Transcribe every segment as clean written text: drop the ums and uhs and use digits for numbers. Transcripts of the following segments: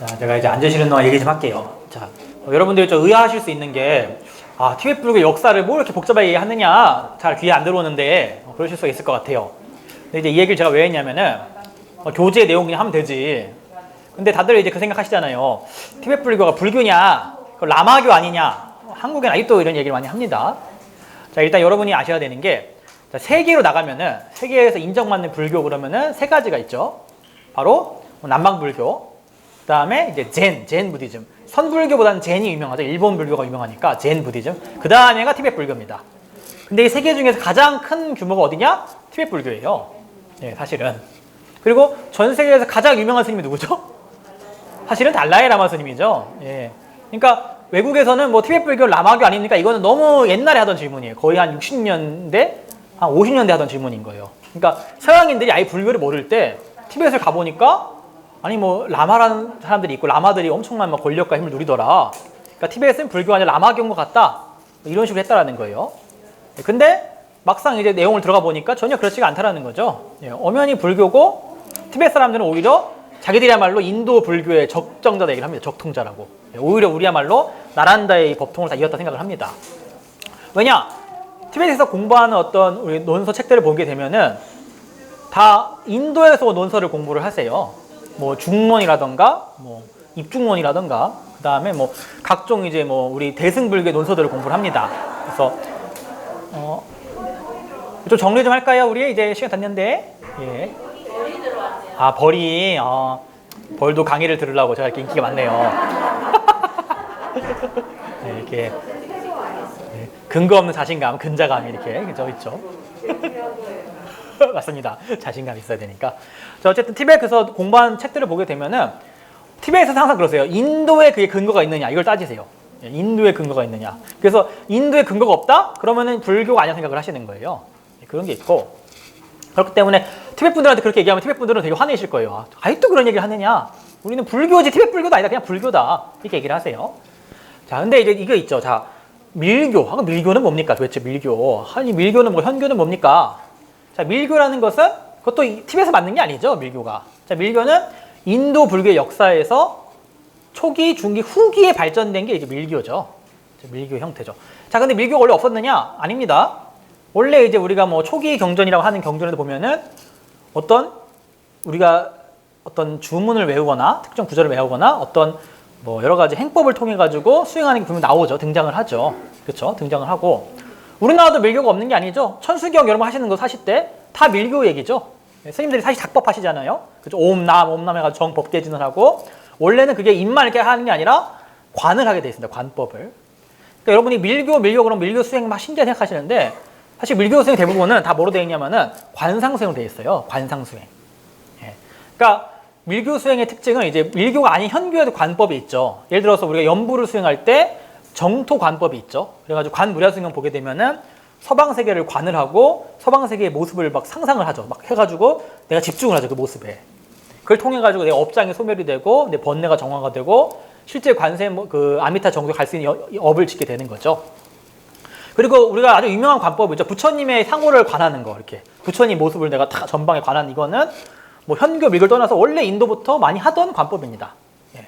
자, 제가 이제 앉으시는 동안 얘기 좀 할게요. 자, 여러분들이 좀 의아하실 수 있는 게, 티벳 불교 역사를 뭐 이렇게 복잡하게 하느냐, 잘 귀에 안 들어오는데, 그러실 수가 있을 것 같아요. 근데 이제 이 얘기를 제가 왜 했냐면은, 교재 내용 그냥 하면 되지. 근데 다들 이제 그 생각 하시잖아요. 티벳 불교가 불교냐, 라마교 아니냐, 한국엔 아직도 이런 얘기를 많이 합니다. 자, 일단 여러분이 아셔야 되는 게, 자, 세계로 나가면은, 세계에서 인정받는 불교 그러면은 세 가지가 있죠. 바로, 남방불교, 그 다음에 이제 젠 부디즘. 선불교보다는 젠이 유명하죠. 일본 불교가 유명하니까 젠 부디즘. 그 다음에가 티벳 불교입니다. 근데 이 세 개 중에서 가장 큰 규모가 어디냐? 티벳 불교예요. 네, 사실은. 그리고 전 세계에서 가장 유명한 스님이 누구죠? 사실은 달라이 라마 스님이죠. 예. 그러니까 외국에서는 뭐 티벳 불교 라마교 아닙니까? 이거는 너무 옛날에 하던 질문이에요. 거의 한 60년대, 한 50년대 하던 질문인 거예요. 그러니까 서양인들이 아예 불교를 모를 때 티벳을 가보니까 아니 뭐 라마라는 사람들이 있고 라마들이 엄청난 막 권력과 힘을 누리더라. 그러니까 티벳은 불교가 아니라 라마교인 것 같다. 이런 식으로 했다라는 거예요. 근데 막상 이제 내용을 들어가 보니까 전혀 그렇지가 않다라는 거죠. 엄연히 불교고 티벳 사람들은 오히려 자기들이야말로 인도 불교의 적정자다 얘기를 합니다. 적통자라고. 오히려 우리야말로 나란다의 법통을 다 이었다 생각을 합니다. 왜냐? 티벳에서 공부하는 어떤 우리 논서 책들을 보게 되면은 다 인도에서 논서를 공부를 하세요. 뭐 중론이라던가 뭐 입중론이라던가 그 다음에 뭐 각종 이제 뭐 우리 대승불교의 논서들을 공부를 합니다. 그래서 좀 정리 좀 할까요? 우리 이제 시간 됐는데. 예. 벌이 벌도 강의를 들으려고 제가 이렇게 인기가 많네요. 네, 이렇게 네, 근거 없는 자신감, 근자감이 이렇게 그죠 있죠. 맞습니다. 자신감 있어야 되니까. 자, 어쨌든 티벳에서 공부한 책들을 보게 되면은 티벳에서 항상 그러세요. 인도에 그게 근거가 있느냐 이걸 따지세요. 인도에 근거가 있느냐. 그래서 인도에 근거가 없다? 그러면은 불교가 아니야 생각을 하시는 거예요. 그런 게 있고. 그렇기 때문에 티벳 분들한테 그렇게 얘기하면 티벳 분들은 되게 화내실 거예요. 아직도 그런 얘기를 하느냐? 우리는 불교지 티벳 불교도 아니다. 그냥 불교다. 이렇게 얘기를 하세요. 자, 근데 이제 이거 있죠. 자, 밀교. 밀교는 뭡니까? 도대체 밀교. 아니 밀교는 뭐 현교는 뭡니까? 자, 밀교라는 것은 그것도 티벳에서 맞는 게 아니죠. 밀교가. 자, 밀교는 인도 불교의 역사에서 초기, 중기, 후기에 발전된 게 이제 밀교죠. 밀교 형태죠. 자, 근데 밀교가 원래 없었느냐? 아닙니다. 원래 이제 우리가 뭐 초기 경전이라고 하는 경전에도 보면은 우리가 어떤 주문을 외우거나 특정 구절을 외우거나 어떤 뭐 여러 가지 행법을 통해 가지고 수행하는 게 분명 나오죠. 등장을 하죠. 그렇죠? 등장을 하고 우리나라도 밀교가 없는 게 아니죠. 천수경 여러분 하시는 거 사실 때 다 밀교 얘기죠. 스님들이 사실 작법 하시잖아요. 그렇죠? 옴남 해가지고 정법계진을 하고 원래는 그게 입만 이렇게 하는 게 아니라 관을 하게 돼 있습니다. 관법을. 그러니까 여러분이 밀교 그럼 밀교 수행 막 신기하게 생각하시는데 사실 밀교 수행 대부분은 다 뭐로 되어 있냐면은 관상수행으로 되어 있어요. 관상수행. 예. 그러니까 밀교 수행의 특징은 이제 밀교가 아닌 현교에도 관법이 있죠. 예를 들어서 우리가 연부를 수행할 때 정토 관법이 있죠. 그래가지고 관무량수행 보게 되면은 서방 세계를 관을 하고 서방 세계의 모습을 막 상상을 하죠. 막 해가지고 내가 집중을 하죠. 그 모습에. 그걸 통해 가지고 내 업장이 소멸이 되고 내 번뇌가 정화가 되고 실제 관세 그 아미타 정도 갈 수 있는 업을 짓게 되는 거죠. 그리고 우리가 아주 유명한 관법이죠. 부처님의 상호를 관하는 거 이렇게 부처님 모습을 내가 다 전방에 관한 이거는 뭐 현교 밀교를 떠나서 원래 인도부터 많이 하던 관법입니다. 예.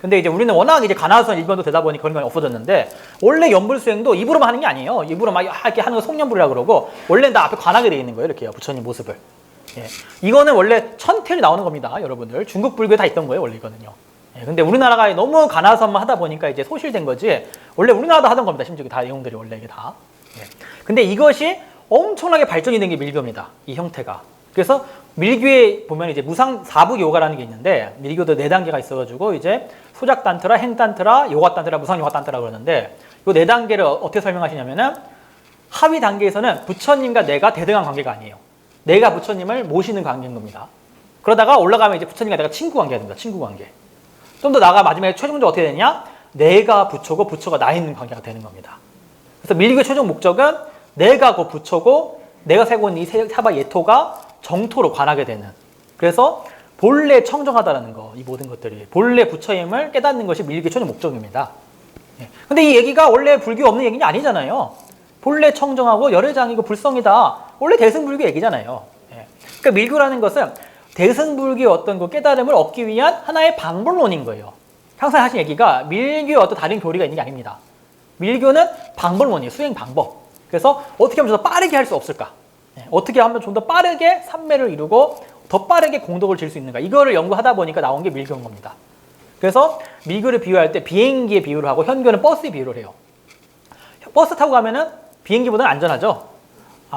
근데 이제 우리는 워낙 이제 가나선 일변도 되다 보니 그런 건 없어졌는데 원래 연불 수행도 입으로만 하는 게 아니에요. 입으로 막 이렇게 하는 거 속연불이라 그러고 원래는 다 앞에 관하게 돼 있는 거예요. 이렇게요. 부처님 모습을. 예. 이거는 원래 천태를 나오는 겁니다. 여러분들 중국 불교에 다 있던 거예요. 원래 이거는요. 예. 근데 우리나라가 너무 가나선만 하다 보니까 이제 소실된 거지 원래 우리나라도 하던 겁니다. 심지어 다 내용들이 원래 이게 다. 예. 근데 이것이 엄청나게 발전이 된 게 밀교입니다. 이 형태가. 그래서 밀교에 보면 이제 무상 사부 요가라는 게 있는데 밀교도 4단계가 있어가지고 이제 소작 단트라, 행 단트라, 요가 단트라, 무상 요가 단트라 그러는데 이 4단계를 어떻게 설명하시냐면은 하위 단계에서는 부처님과 내가 대등한 관계가 아니에요. 내가 부처님을 모시는 관계인 겁니다. 그러다가 올라가면 이제 부처님과 내가 친구 관계가 됩니다. 친구 관계. 좀 더 나가 마지막에 최종적으로 어떻게 되냐? 내가 부처고 부처가 나 있는 관계가 되는 겁니다. 그래서 밀교의 최종 목적은 내가 그 부처고 내가 살고 있는 이 사바 예토가 정토로 관하게 되는. 그래서 본래 청정하다라는 거, 이 모든 것들이 본래 부처임을 깨닫는 것이 밀교의 최종 목적입니다. 예. 근데 이 얘기가 원래 불교 없는 얘기는 아니잖아요. 본래 청정하고 열애장이고 불성이다. 원래 대승불교 얘기잖아요. 예. 그러니까 밀교라는 것은 대승불교의 어떤 그 깨달음을 얻기 위한 하나의 방법론인 거예요. 항상 하신 얘기가 밀교의 어떤 다른 교리가 있는 게 아닙니다. 밀교는 방법론이에요. 수행 방법. 그래서 어떻게 하면 좀 더 빠르게 할 수 없을까? 어떻게 하면 좀 더 빠르게 삼매를 이루고 더 빠르게 공덕을 질 수 있는가? 이거를 연구하다 보니까 나온 게 밀교인 겁니다. 그래서 밀교를 비유할 때 비행기에 비유를 하고 현교는 버스에 비유를 해요. 버스 타고 가면은 비행기보다는 안전하죠.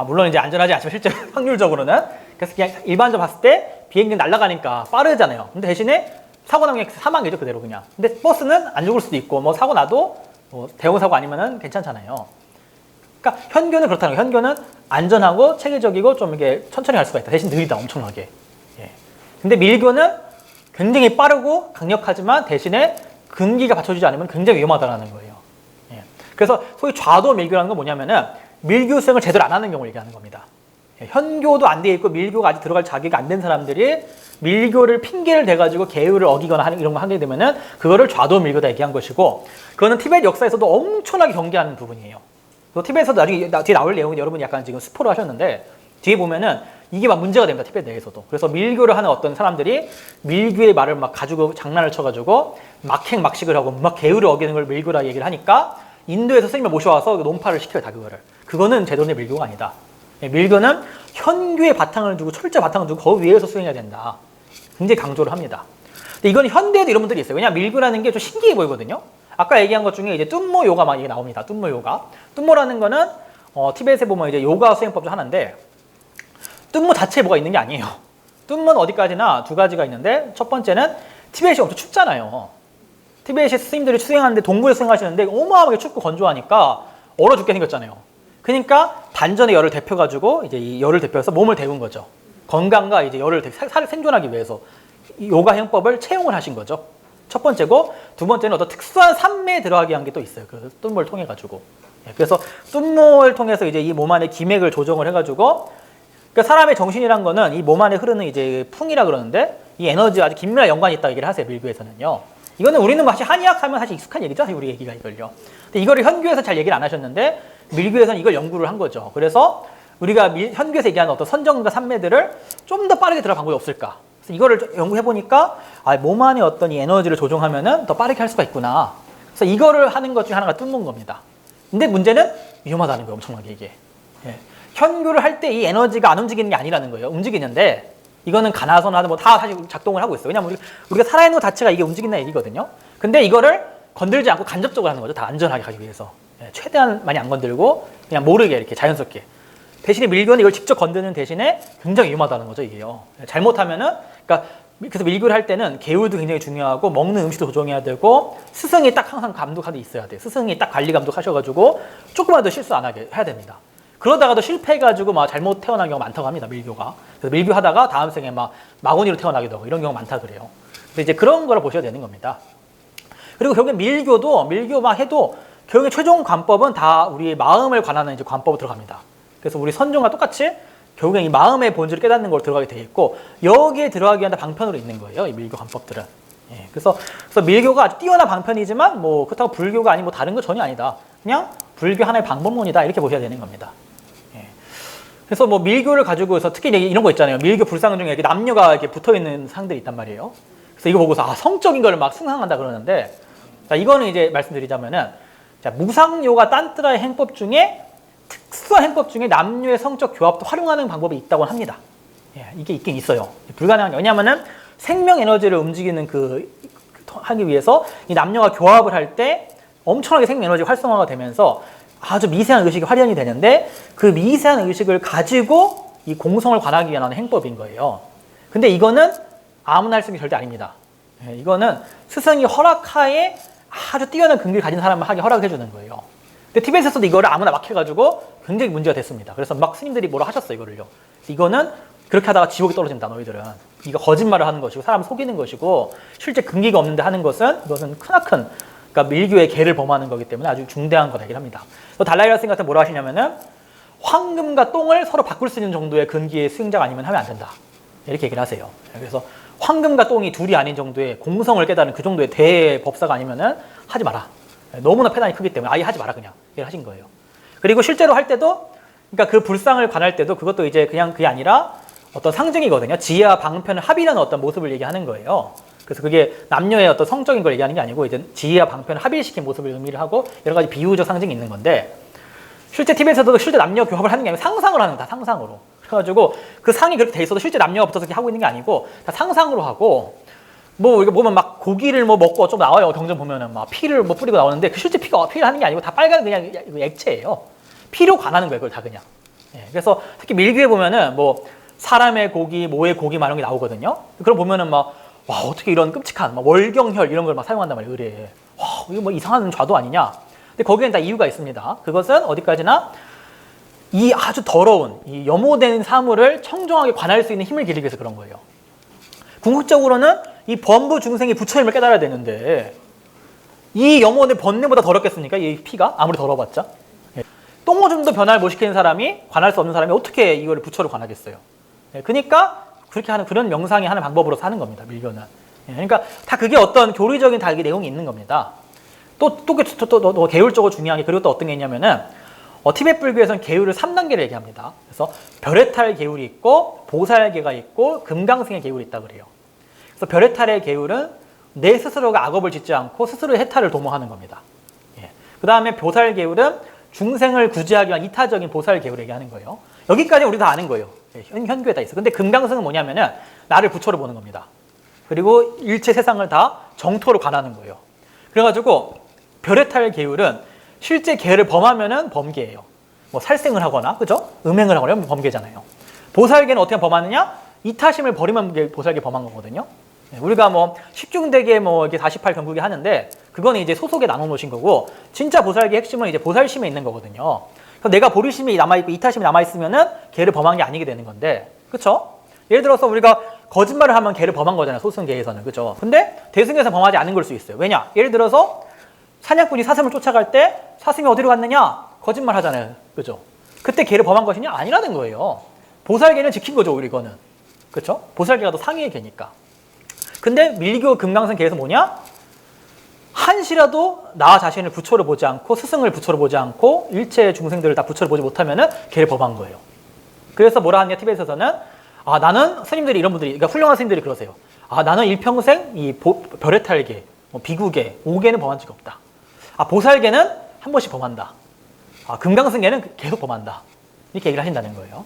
물론 이제 안전하지 않지만 실제 확률적으로는. 그래서 그냥 일반적으로 봤을 때 비행기는 날아가니까 빠르잖아요. 근데 대신에 사고 나면 사망이죠, 그대로 그냥. 근데 버스는 안 죽을 수도 있고 뭐 사고 나도 뭐 대형사고 아니면은 괜찮잖아요. 그러니까 현교는 그렇다는 거예요. 현교는 안전하고 체계적이고 좀 이게 천천히 갈 수가 있다. 대신 느리다, 엄청나게. 예. 근데 밀교는 굉장히 빠르고 강력하지만 대신에 근기가 받쳐주지 않으면 굉장히 위험하다는 거예요. 예. 그래서 소위 좌도 밀교라는 건 뭐냐면은 밀교 수행을 제대로 안 하는 경우를 얘기하는 겁니다. 예. 현교도 안 돼 있고 밀교가 아직 들어갈 자기가 안 된 사람들이 밀교를 핑계를 대가지고 계율을 어기거나 하는 이런 거 하게 되면은 그거를 좌도 밀교다 얘기한 것이고, 그거는 티베트 역사에서도 엄청나게 경계하는 부분이에요. 티베트에서도 나중에 뒤에 나올 내용은 여러분이 약간 지금 스포를 하셨는데 뒤에 보면은 이게 막 문제가 됩니다. 티베트 내에서도. 그래서 밀교를 하는 어떤 사람들이 밀교의 말을 막 가지고 장난을 쳐가지고 막행막식을 하고 막 계율을 어기는 걸 밀교라 얘기를 하니까 인도에서 스님을 모셔와서 논파를 시켜요. 다 그거를. 그거는 제대로의 밀교가 아니다. 밀교는 현교의 바탕을 두고 철저 바탕을 두고 그 위에서 수행해야 된다. 굉장히 강조를 합니다. 근데 이건 현대에도 이런 분들이 있어요. 왜냐하면 밀교라는 게 좀 신기해 보이거든요. 아까 얘기한 것 중에 이제 뚠모 요가 막 얘기 나옵니다. 뚠모 요가. 뚠모라는 거는 티베트에 보면 이제 요가 수행법 중 하나인데 뚠모 자체에 뭐가 있는 게 아니에요. 뚠모는 어디까지나 두 가지가 있는데 첫 번째는 티베트이 엄청 춥잖아요. 티베트 스님들이 수행하는데 동굴에 수행하시는데 어마어마하게 춥고 건조하니까 얼어 죽게 생겼잖아요. 그러니까 단전의 열을 데펴가지고 이제 이 열을 데펴서 몸을 데운 거죠. 건강과 이제 열을 생존하기 위해서 이 요가 행법을 채용을 하신 거죠. 첫 번째고, 두 번째는 어떤 특수한 삼매에 들어가게 한 게 또 있어요. 그 뚠모를 통해 가지고. 그래서 뚠모를 통해서 이제 이 몸 안에 기맥을 조정을 해가지고, 그러니까 사람의 정신이란 거는 이 몸 안에 흐르는 이제 풍이라 그러는데 이 에너지와 아주 긴밀한 연관이 있다고 얘기를 하세요. 밀교에서는요. 이거는 우리는 사실 한의학하면 사실 익숙한 얘기죠. 사실 우리 얘기가 이걸요. 근데 이거를 현교에서 잘 얘기를 안 하셨는데 밀교에서는 이걸 연구를 한 거죠. 그래서 우리가 현교에서 얘기하는 어떤 선정과 삼매들을 좀 더 빠르게 들어갈 방법이 없을까? 그래서 이거를 연구해 보니까 몸 안에 어떤 이 에너지를 조정하면은 더 빠르게 할 수가 있구나. 그래서 이거를 하는 것 중에 하나가 뚠모인 겁니다. 근데 문제는 위험하다는 거예요. 엄청나게 이게. 예. 현교를 할 때 이 에너지가 안 움직이는 게 아니라는 거예요. 움직이는데 이거는 가나서나 뭐 다 사실 작동을 하고 있어요. 왜냐면 우리가 살아있는 것 자체가 이게 움직인다는 얘기거든요. 근데 이거를 건들지 않고 간접적으로 하는 거죠. 다 안전하게 가기 위해서. 예. 최대한 많이 안 건들고 그냥 모르게 이렇게 자연스럽게. 대신에 밀교는 이걸 직접 건드는 대신에 굉장히 위험하다는 거죠, 이게요. 잘못하면은, 그러니까 그래서 밀교를 할 때는 계율도 굉장히 중요하고 먹는 음식도 조정해야 되고 스승이 딱 항상 감독하게 있어야 돼요. 스승이 딱 관리 감독하셔가지고 조금만 실수 안 하게 해야 됩니다. 그러다가도 실패해가지고 막 잘못 태어난 경우가 많다고 합니다, 밀교가. 그래서 밀교하다가 다음 생에 막 마구니로 태어나기도 하고 이런 경우가 많다 그래요. 그래서 이제 그런 거를 보셔야 되는 겁니다. 그리고 결국엔 밀교 막 해도 결국에 최종 관법은 다 우리의 마음을 관하는 이제 관법으로 들어갑니다. 그래서 우리 선종과 똑같이 결국엔 이 마음의 본질을 깨닫는 걸로 들어가게 돼 있고 여기에 들어가기 위한 방편으로 있는 거예요. 이 밀교 관법들은. 예, 그래서 밀교가 아주 뛰어난 방편이지만 뭐 그렇다고 불교가 아닌 뭐 다른 거 전혀 아니다. 그냥 불교 하나의 방법론이다 이렇게 보셔야 되는 겁니다. 예. 그래서 뭐 밀교를 가지고서 특히 이런 거 있잖아요. 밀교 불상 중에 이렇게 남녀가 이렇게 붙어 있는 상들이 있단 말이에요. 그래서 이거 보고서 성적인 걸 막 숭상한다 그러는데, 자, 이거는 이제 말씀드리자면은 자, 무상요가 딴뜨라의 행법 중에 특수한 행법 중에 남녀의 성적 교합도 활용하는 방법이 있다고 합니다. 예, 이게 있긴 있어요. 불가능한 게 왜냐하면은 생명 에너지를 움직이는 하기 위해서 이 남녀가 교합을 할 때 엄청나게 생명 에너지가 활성화가 되면서 아주 미세한 의식이 활연이 되는데 그 미세한 의식을 가지고 이 공성을 관하기 위한 행법인 거예요. 근데 이거는 아무나 할 수 있는 게 절대 아닙니다. 예, 이거는 스승이 허락하에 아주 뛰어난 근기를 가진 사람을 하게 허락해 주는 거예요. 근데 티베트에서도 이거를 아무나 막 해가지고 굉장히 문제가 됐습니다. 그래서 막 스님들이 뭐라 하셨어요, 이거를요. 이거는 그렇게 하다가 지옥에 떨어진다, 너희들은. 이거 거짓말을 하는 것이고, 사람을 속이는 것이고, 실제 근기가 없는데 하는 것은, 이것은 크나큰, 그러니까 밀교의 계를 범하는 거기 때문에 아주 중대한 거다, 얘기를 합니다. 또 달라이라 스님 같은 뭐라 하시냐면은, 황금과 똥을 서로 바꿀 수 있는 정도의 근기의 수행자가 아니면 하면 안 된다. 이렇게 얘기를 하세요. 그래서 황금과 똥이 둘이 아닌 정도의 공성을 깨달은 그 정도의 대법사가 아니면은 하지 마라. 너무나 패단이 크기 때문에 아예 하지 마라 그냥 얘기를 하신 거예요. 그리고 실제로 할 때도 그러니까 그 불상을 관할 때도 그것도 이제 그냥 그게 아니라 어떤 상징이거든요. 지혜와 방편을 합이라는 어떤 모습을 얘기하는 거예요. 그래서 그게 남녀의 어떤 성적인 걸 얘기하는 게 아니고 이제 지혜와 방편을 합일시킨 모습을 의미를 하고 여러 가지 비유적 상징이 있는 건데 실제 TV에서도 실제 남녀 교합을 하는 게 아니고 상상을 하는 거다. 상상으로. 그래가지고 그 상이 그렇게 돼 있어도 실제 남녀가 붙어서 이렇게 하고 있는 게 아니고 다 상상으로 하고 뭐 이게 보면 막 고기를 뭐 먹고 좀 나와요. 경전 보면은 막 피를 뭐 뿌리고 나오는데 그 실제 피를 하는 게 아니고 다 빨간 그냥 액체예요. 피로 관하는 거예요. 그걸 다 그냥. 예, 그래서 특히 밀교에 보면은 뭐 사람의 고기, 모의 고기 막 이런 게 나오거든요. 그럼 보면은 막 와 어떻게 이런 끔찍한 막 월경혈 이런 걸 막 사용한단 말이에요. 의뢰에. 와 이거 뭐 이상한 좌도 아니냐. 근데 거기엔 다 이유가 있습니다. 그것은 어디까지나 이 아주 더러운 이 염호된 사물을 청정하게 관할 수 있는 힘을 기르기 위해서 그런 거예요. 궁극적으로는 이 범부 중생이 부처님을 깨달아야 되는데 이 염호는 번뇌보다 더럽겠습니까? 이 피가 아무리 더러워봤자. 똥오줌도 변화를 못 시키는 사람이 관할 수 없는 사람이 어떻게 이거를 부처로 관하겠어요? 그러니까 그렇게 하는 그런 명상이 하는 방법으로 사는 겁니다. 밀교는. 그러니까 다 그게 어떤 교리적인 다 이게 내용이 있는 겁니다. 또 계율적으로 중요한 게 그리고 또 어떤 게 있냐면은 티베트 불교에서는 계율을 3단계를 얘기합니다. 그래서 별해탈 계율이 있고 보살계가 있고 금강승의 계율이 있다 그래요. 그래서 별해탈의 계율은 내 스스로가 악업을 짓지 않고 스스로의 해탈을 도모하는 겁니다. 그 다음에 보살 계율은 중생을 구제하기 위한 이타적인 보살 계율을 얘기하는 거예요. 여기까지 우리 다 아는 거예요. 현교에 다 있어. 근데 금강승은 뭐냐면은 나를 부처로 보는 겁니다. 그리고 일체 세상을 다 정토로 관하는 거예요. 그래가지고 별해탈 계율은 실제 계를 범하면은 범계예요. 뭐 살생을 하거나, 그죠? 음행을 하거나 범계잖아요. 보살계는 어떻게 범하느냐? 이타심을 버리면 보살계 범한 거거든요. 우리가 뭐 십중대계 뭐 이렇게 48경국이 하는데 그거는 이제 소속에 나눠 놓으신 거고 진짜 보살계 핵심은 이제 보살심에 있는 거거든요. 그럼 내가 보리심이 남아있고 이타심이 남아있으면은 계를 범한 게 아니게 되는 건데, 그쵸? 예를 들어서 우리가 거짓말을 하면 계를 범한 거잖아요. 소승계에서는, 그죠? 근데 대승에서 범하지 않은 걸 수 있어요. 왜냐? 예를 들어서 사냥꾼이 사슴을 쫓아갈 때 사슴이 어디로 갔느냐? 거짓말 하잖아요. 그죠? 그때 계를 범한 것이냐? 아니라는 거예요. 보살계는 지킨 거죠, 우리 이거는. 그쵸? 보살계가 더 상위의 계니까. 근데 밀교 금강승 계에서 뭐냐? 한시라도 나 자신을 부처로 보지 않고 스승을 부처로 보지 않고 일체 중생들을 다 부처로 보지 못하면은 계를 범한 거예요. 그래서 뭐라 하냐 티베트에서는 나는 스님들이 이런 분들이 그러니까 훌륭한 스님들이 그러세요. 나는 일평생 이 별해탈계, 비구계, 오계는 범한 적이 없다. 보살계는 한 번씩 범한다. 금강승계는 계속 범한다. 이렇게 얘기를 하신다는 거예요.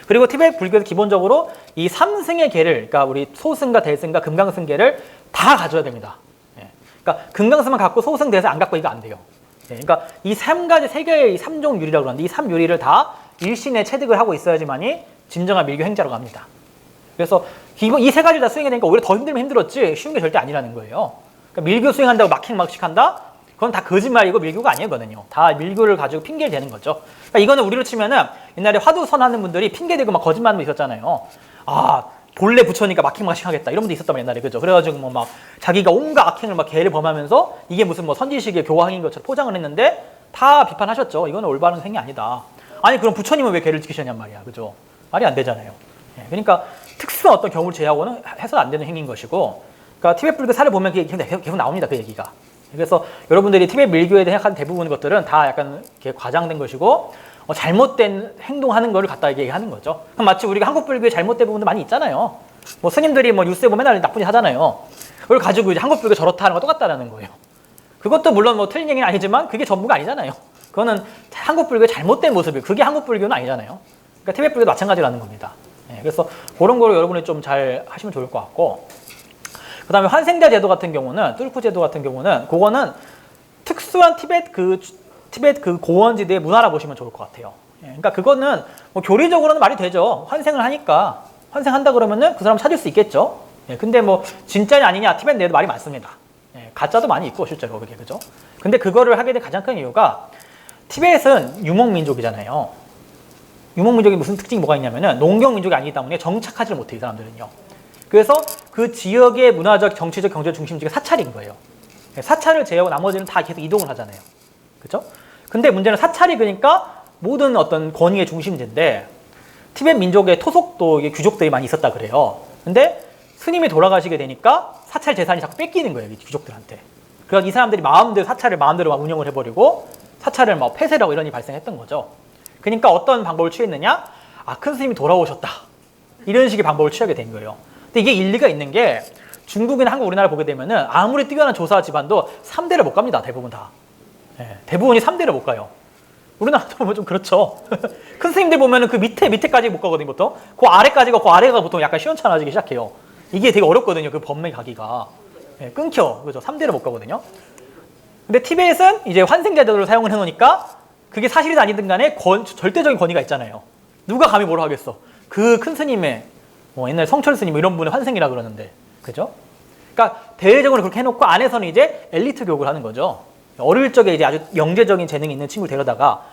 그리고 티베트 불교에서 기본적으로 이 삼승의 계를 그러니까 우리 소승과 대승과 금강승계를 다 가져야 됩니다. 그러니까 금강승만 갖고 소승, 대승 안 갖고 이거 안 돼요. 그러니까 이 세 개의 삼종 유리라고 하는데 이 삼유리를 다 일신에 체득을 하고 있어야지만이 진정한 밀교 행자라고 합니다. 그래서 이 세 가지를 다 수행해야 되니까 오히려 더 힘들면 힘들었지 쉬운 게 절대 아니라는 거예요. 그러니까 밀교 수행한다고 막행막식한다? 그건 다 거짓말이고 밀교가 아니거든요. 다 밀교를 가지고 핑계를 대는 거죠. 그러니까 이거는 우리로 치면은 옛날에 화두선 하는 분들이 핑계 대고 막 거짓말하는 분 있었잖아요. 본래 부처니까 막행막식 하겠다 이런 분도 있었단 말이에요, 옛날에. 그죠? 그래가지고 뭐 막 자기가 온갖 악행을 막 계를 범하면서 이게 무슨 뭐 선지식의 교황인 것처럼 포장을 했는데 다 비판하셨죠. 이거는 올바른 행위 아니다. 아니 그럼 부처님은 왜 계를 지키셨냔 말이야. 그죠? 말이 안 되잖아요. 그러니까 특수한 어떤 경우를 제외하고는 해서는 안 되는 행위인 것이고, 그러니까 티베트 불교 사를 보면 그게 계속 나옵니다. 그 얘기가. 그래서 여러분들이 티베트 밀교에 대한 대부분의 것들은 다 약간 과장된 것이고 잘못된 행동하는 거를 갖다 얘기하는 거죠. 마치 우리가 한국 불교에 잘못된 부분도 많이 있잖아요. 뭐 스님들이 뭐 뉴스에 보면 맨날 나쁜 짓 하잖아요. 그걸 가지고 이제 한국 불교 저렇다 하는 거 똑같다라는 거예요. 그것도 물론 뭐 틀린 얘기는 아니지만 그게 전부가 아니잖아요. 그거는 한국 불교의 잘못된 모습이에요. 그게 한국 불교는 아니잖아요. 그러니까 티베트 불교도 마찬가지라는 겁니다. 그래서 그런 거를 여러분이 좀 잘 하시면 좋을 것 같고, 그 다음에 환생자 제도 같은 경우는 뚫쿠 제도 같은 경우는 그거는 특수한 티베트 그 고원지대의 문화라 보시면 좋을 것 같아요. 그러니까 그거는 뭐 교리적으로는 말이 되죠. 환생을 하니까 환생한다 그러면은 그 사람 찾을 수 있겠죠. 근데 뭐 진짜냐 아니냐 티베트 내에도 말이 많습니다. 가짜도 많이 있고 실제로 그게, 그죠? 근데 그거를 하게 된 가장 큰 이유가 티베트는 유목민족이잖아요. 유목민족이 무슨 특징이 뭐가 있냐면은 농경민족이 아니기 때문에 정착하지를 못해요, 이 사람들은요. 그래서 그 지역의 문화적, 정치적, 경제적 중심지가 사찰인 거예요. 사찰을 제외하고 나머지는 다 계속 이동을 하잖아요. 그죠? 근데 문제는 사찰이 그러니까 모든 어떤 권위의 중심지인데 티베트 민족의 토속도 귀족들이 많이 있었다 그래요. 근데 스님이 돌아가시게 되니까 사찰 재산이 자꾸 뺏기는 거예요, 이 귀족들한테. 그래서 이 사람들이 사찰을 마음대로 막 운영을 해버리고 사찰을 막 폐쇄하고 이런 일이 발생했던 거죠. 그러니까 어떤 방법을 취했느냐? 큰 스님이 돌아오셨다. 이런 식의 방법을 취하게 된 거예요. 근데 이게 일리가 있는 게 중국이나 한국, 우리나라 보게 되면은 아무리 뛰어난 조사 집안도 3대를 못 갑니다. 대부분 다. 예, 대부분이 3대를 못 가요. 우리나라도 보면 좀 그렇죠. 큰 스님들 보면은 그 밑에까지 못 가거든요, 보통. 그 아래까지가, 그 아래가 보통 약간 시원찮아지기 시작해요. 이게 되게 어렵거든요, 그 법매 가기가. 예, 끊겨. 그죠? 3대를 못 가거든요. 근데 티벳은 이제 환생제도를 사용을 해놓으니까 그게 사실이든 아니든 간에 절대적인 권위가 있잖아요. 누가 감히 뭐라 하겠어. 그 큰 스님의, 뭐 옛날 성철 스님 이런 분의 환생이라 그러는데. 그죠? 그러니까 대외적으로 그렇게 해놓고 안에서는 이제 엘리트 교육을 하는 거죠. 어릴 적에 이제 아주 영재적인 재능이 있는 친구를 데려다가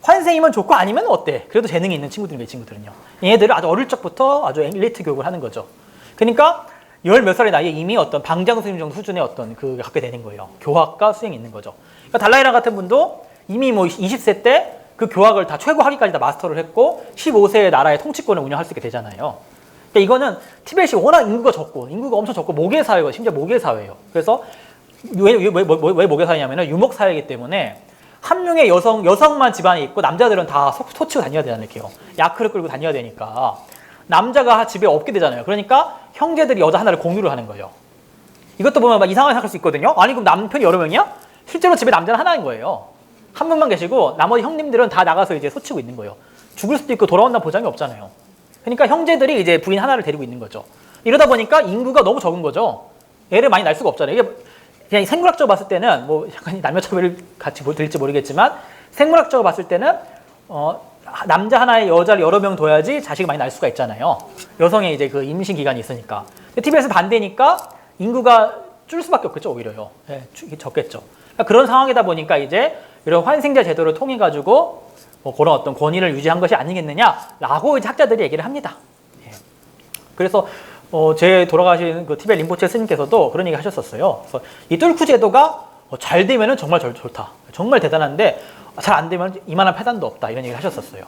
환생이면 좋고 아니면 어때? 그래도 재능이 있는 친구들이 이 친구들은요. 얘들을 아주 어릴 적부터 아주 엘리트 교육을 하는 거죠. 그러니까 10몇 살의 나이에 이미 어떤 방장 스님 정도 수준의 어떤 그 갖게 되는 거예요. 교학과 수행이 있는 거죠. 그러니까 달라이라 같은 분도 이미 뭐 20세 때 그 교학을 다 최고 학위까지 다 마스터를 했고 15세에 나라의 통치권을 운영할 수 있게 되잖아요. 그러니까 이거는 티벳이 워낙 인구가 엄청 적고 모계 사회고 심지어 모계 사회예요. 그래서 왜 모계 사회냐면은 유목 사회이기 때문에 한 명의 여성만 집안에 있고 남자들은 다 소치고 다녀야 되잖아요. 야크를 끌고 다녀야 되니까 남자가 집에 없게 되잖아요. 그러니까 형제들이 여자 하나를 공유를 하는 거예요. 이것도 보면 막 이상하게 생각할 수 있거든요. 아니 그럼 남편이 여러 명이야? 실제로 집에 남자는 하나인 거예요. 한 분만 계시고 나머지 형님들은 다 나가서 이제 소치고 있는 거예요. 죽을 수도 있고 돌아온다는 보장이 없잖아요. 그러니까 형제들이 이제 부인 하나를 데리고 있는 거죠. 이러다 보니까 인구가 너무 적은 거죠. 애를 많이 낳을 수가 없잖아요. 이게 그냥 생물학적으로 봤을 때는 뭐 약간 남녀차별을 같이 들을지 모르겠지만 생물학적으로 봤을 때는 남자 하나에 여자를 여러 명 둬야지 자식을 많이 낳을 수가 있잖아요. 여성의 이제 그 임신 기간이 있으니까. 근데 TV에서 반대니까 인구가 줄 수밖에 없겠죠, 오히려요. 네, 적겠죠. 그러니까 그런 상황이다 보니까 이제 이런 환생자 제도를 통해 가지고 뭐 그런 어떤 권위를 유지한 것이 아니겠느냐라고 이제 학자들이 얘기를 합니다. 예. 그래서 제 돌아가신 그 티벳 림포체 스님께서도 그런 얘기 하셨었어요. 그래서 이 뚫쿠 제도가 잘 되면은 정말 좋다. 정말 대단한데 잘 안 되면 이만한 패단도 없다. 이런 얘기를 하셨었어요.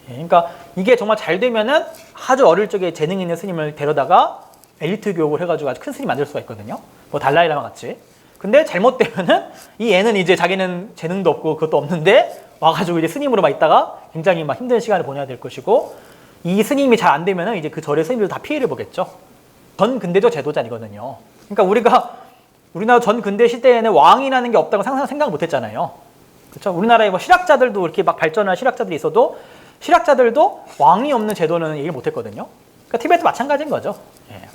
예. 그러니까 이게 정말 잘 되면은 아주 어릴 적에 재능 있는 스님을 데려다가 엘리트 교육을 해가지고 아주 큰 스님 만들 수가 있거든요. 뭐 달라이라마 같이. 근데 잘못되면은 이 애는 이제 자기는 재능도 없고 그것도 없는데 와가지고 이제 스님으로만 있다가 굉장히 막 힘든 시간을 보내야 될 것이고 이 스님이 잘 안 되면은 이제 그 절의 스님들 다 피해를 보겠죠. 전 근대적 제도자이거든요. 그러니까 우리나라 전 근대 시대에는 왕이라는 게 없다고 생각 못 했잖아요. 그렇죠? 우리나라에 뭐 실학자들도 이렇게 막 발전한 실학자들이 있어도 실학자들도 왕이 없는 제도는 얘기를 못 했거든요. 그러니까 티벳도 마찬가지인 거죠. 예.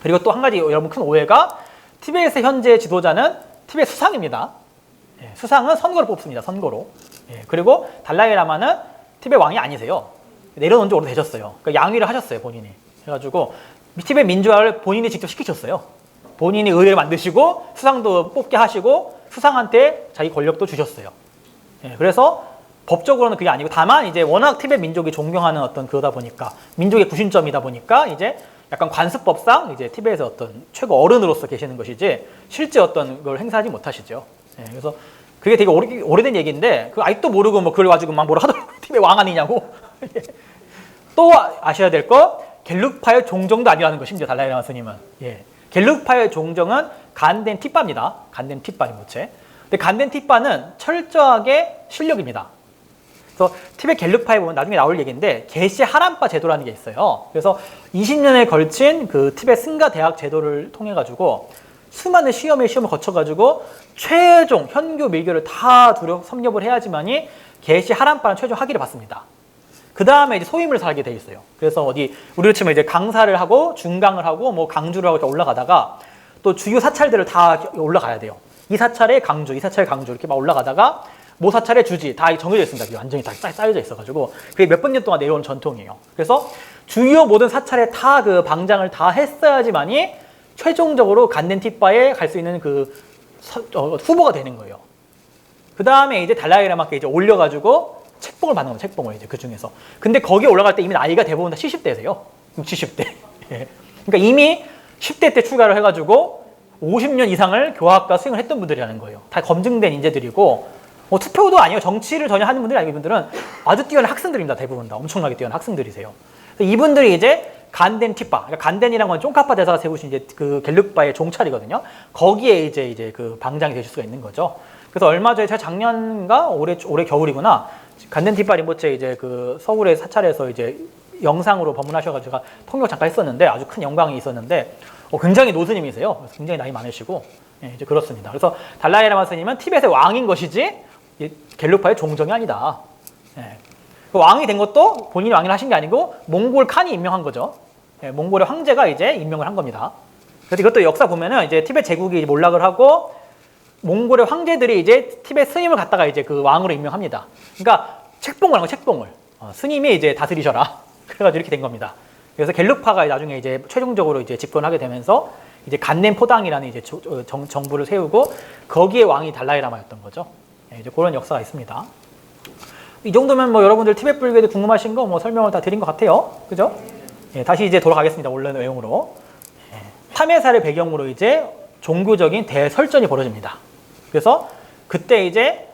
그리고 또 한 가지 여러분 큰 오해가 티벳의 현재 지도자는 티벳 수상입니다. 예, 수상은 선거로 뽑습니다. 선거로. 예, 그리고 달라이라마는 티벳 왕이 아니세요. 내려놓은 지 오래되셨어요. 그러니까 양위를 하셨어요, 본인이. 그래가지고 티벳 민주화를 본인이 직접 시키셨어요. 본인이 의회를 만드시고 수상도 뽑게 하시고 수상한테 자기 권력도 주셨어요. 예, 그래서 법적으로는 그게 아니고 다만 이제 워낙 티벳 민족이 존경하는 어떤 그러다 보니까 민족의 구심점이다 보니까 이제 약간 관습법상 이제 티벳의 어떤 최고 어른으로서 계시는 것이지 실제 어떤 걸 행사하지 못하시죠. 예, 그래서 그게 되게 오래된 얘기인데 그 아직도 모르고 뭐 그걸 가지고 막 뭐라 하더라고요. 티벳 왕 아니냐고. 또 아셔야 될 거 겔룩파의 종정도 아니라는 거 심지어 달라이라마 스님은. 예. 겔룩파의 종정은 간덴 팁바입니다. 간덴 팁바 림포체. 근데 간덴 팁바는 철저하게 실력입니다. 그래서 티벳 겔룩파에 보면 나중에 나올 얘기인데 게시 하람파 제도라는 게 있어요. 그래서 20년에 걸친 그 티벳 승가 대학 제도를 통해 가지고 수많은 시험을 거쳐 가지고 최종 현교 밀교를 다 섭렵을 해야지만이 게시 하람파는 최종 학위를 받습니다. 그 다음에 이제 소임을 살게 돼 있어요. 그래서 우리로 치면 이제 강사를 하고 중강을 하고 뭐 강주를 하고 이렇게 올라가다가 또 주요 사찰들을 다 올라가야 돼요. 이 사찰의 강주, 이 사찰의 강주 이렇게 막 올라가다가 모 사찰의 주지 다 정해져 있습니다. 완전히 다 짜여져 있어가지고 그게 몇백 년 동안 내려온 전통이에요. 그래서 주요 모든 사찰에 다 그 방장을 다 했어야지만이 최종적으로 간덴 팁바에 갈 수 있는 그 후보가 되는 거예요. 그 다음에 이제 달라이라마께 이제 올려가지고 책봉을 받는 거예요. 책봉을 이제 그 중에서. 근데 거기에 올라갈 때 이미 나이가 대부분 다 70대세요. 70대. 예. 그러니까 이미 10대 때 출가를 해가지고 50년 이상을 교학과 수행을 했던 분들이라는 거예요. 다 검증된 인재들이고 뭐 투표도 아니에요. 정치를 전혀 하는 분들이 아니고 이분들은 아주 뛰어난 학생들입니다. 대부분 다 엄청나게 뛰어난 학생들이세요. 이분들이 이제 간덴 팁바, 그러니까 간덴이라는 건 쫑카파 대사가 세우신 이제 그 겔룩바의 종찰이거든요. 거기에 이제 그 방장이 되실 수가 있는 거죠. 그래서 얼마 전에 제가 작년인가 올해 겨울이구나. 간덴 팁바 림포체 이제 그 서울의 사찰에서 이제 영상으로 법문하셔가지고 제가 통역 잠깐 했었는데 아주 큰 영광이 있었는데 굉장히 노스님이세요. 굉장히 나이 많으시고 이제 그렇습니다. 그래서 달라이라마 스님은 티벳의 왕인 것이지 겔루파의 종정이 아니다. 그 왕이 된 것도 본인이 왕을 하신 게 아니고 몽골 칸이 임명한 거죠. 몽골의 황제가 이제 임명을 한 겁니다. 그래서 이것도 역사 보면은 이제 티벳 제국이 몰락을 하고 몽골의 황제들이 이제 티벳 스님을 갖다가 이제 그 왕으로 임명합니다. 그러니까 책봉을 한 거, 책봉을. 스님이 이제 다스리셔라. 그래가지고 이렇게 된 겁니다. 그래서 겔루파가 나중에 이제 최종적으로 이제 집권하게 되면서 이제 간넨 포당이라는 이제 정부를 세우고 거기에 왕이 달라이라마였던 거죠. 이제 그런 역사가 있습니다. 이 정도면 뭐 여러분들 티벳 불교에 대해 궁금하신 거 뭐 설명을 다 드린 것 같아요. 그죠? 다시 이제 돌아가겠습니다. 원래 내용으로. 파메사를 배경으로 이제 종교적인 대설전이 벌어집니다. 그래서 그때 이제